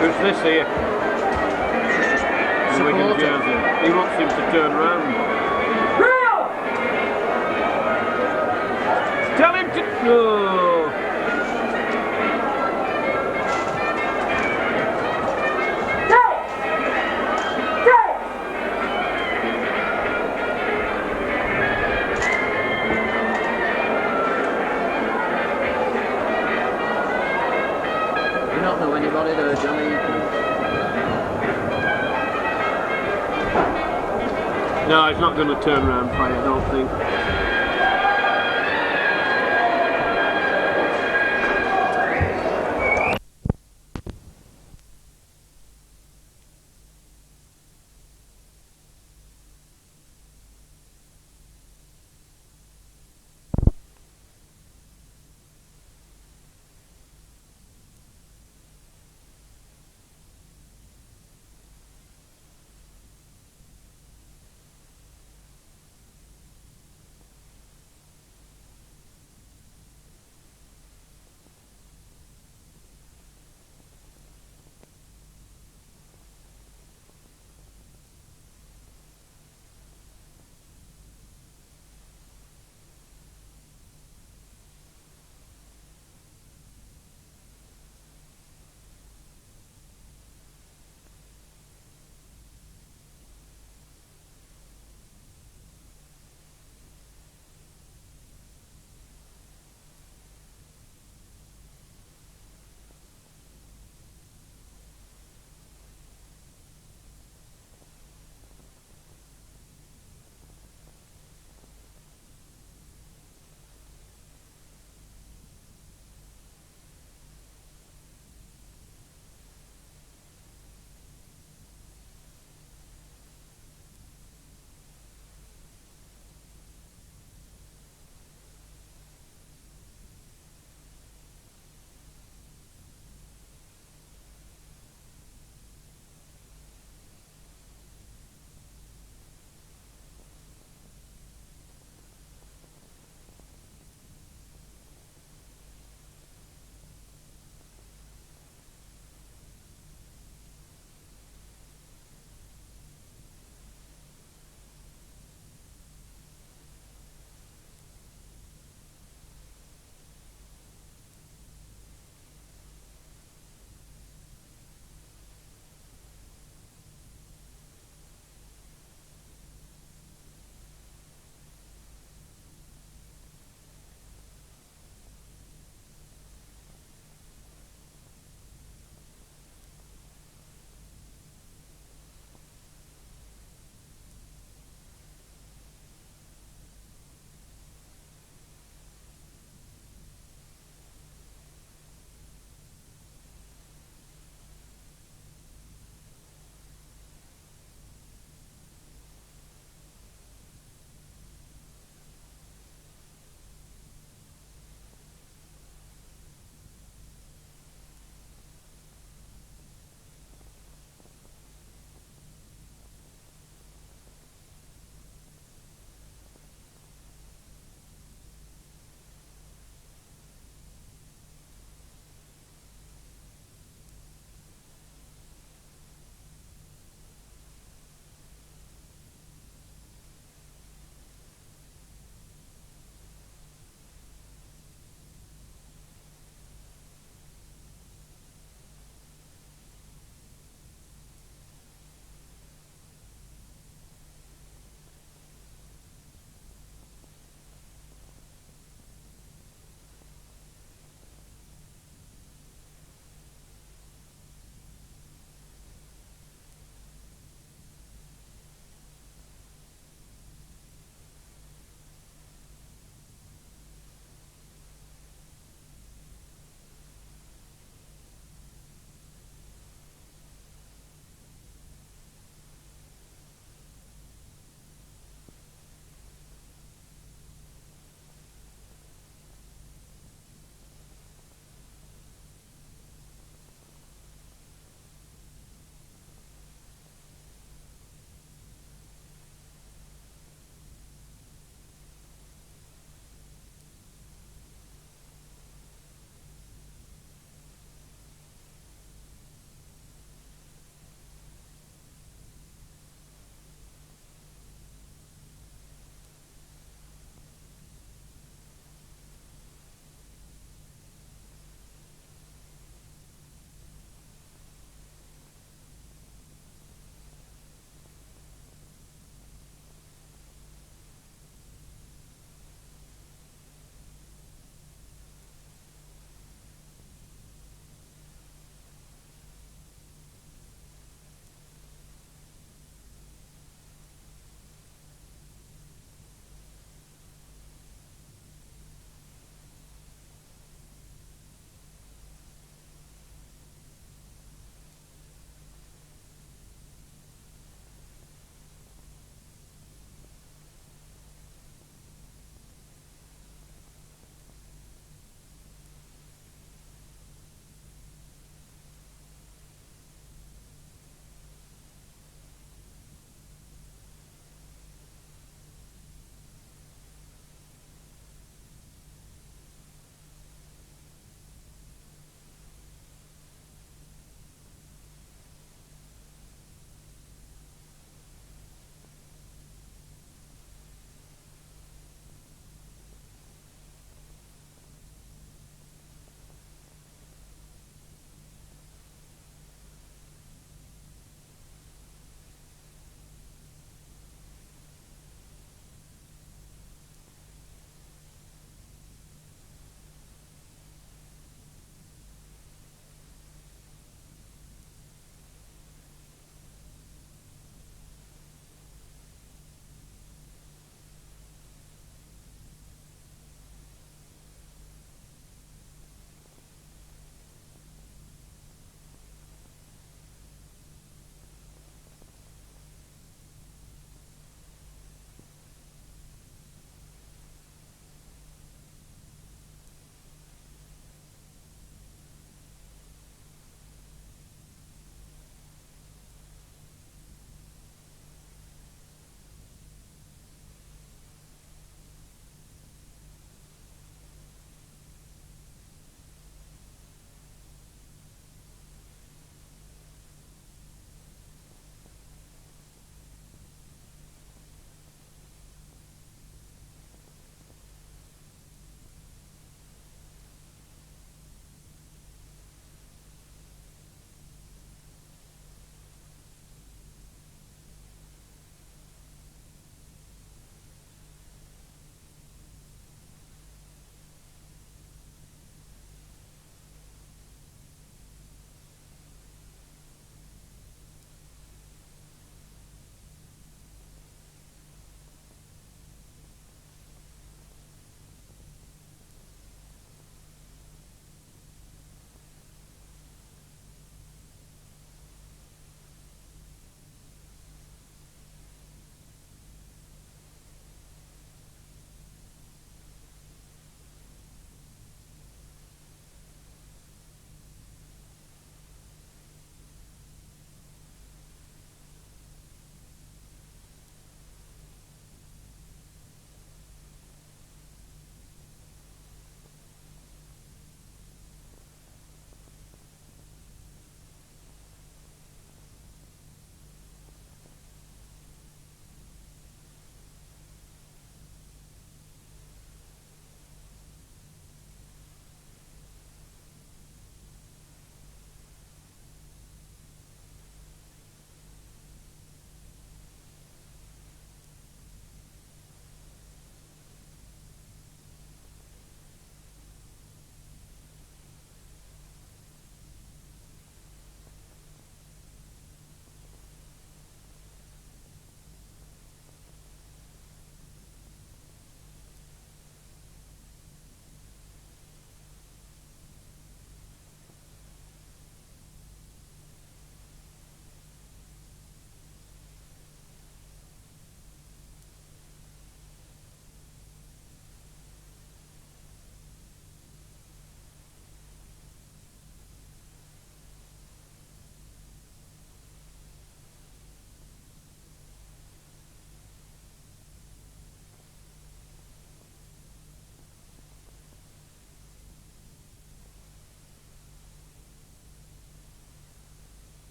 Who's this here? The Wigan jersey. He wants him to turn round. Tell him to... No. You don't know any got it there, Johnny. No, he's not going to turn around for you, I don't think.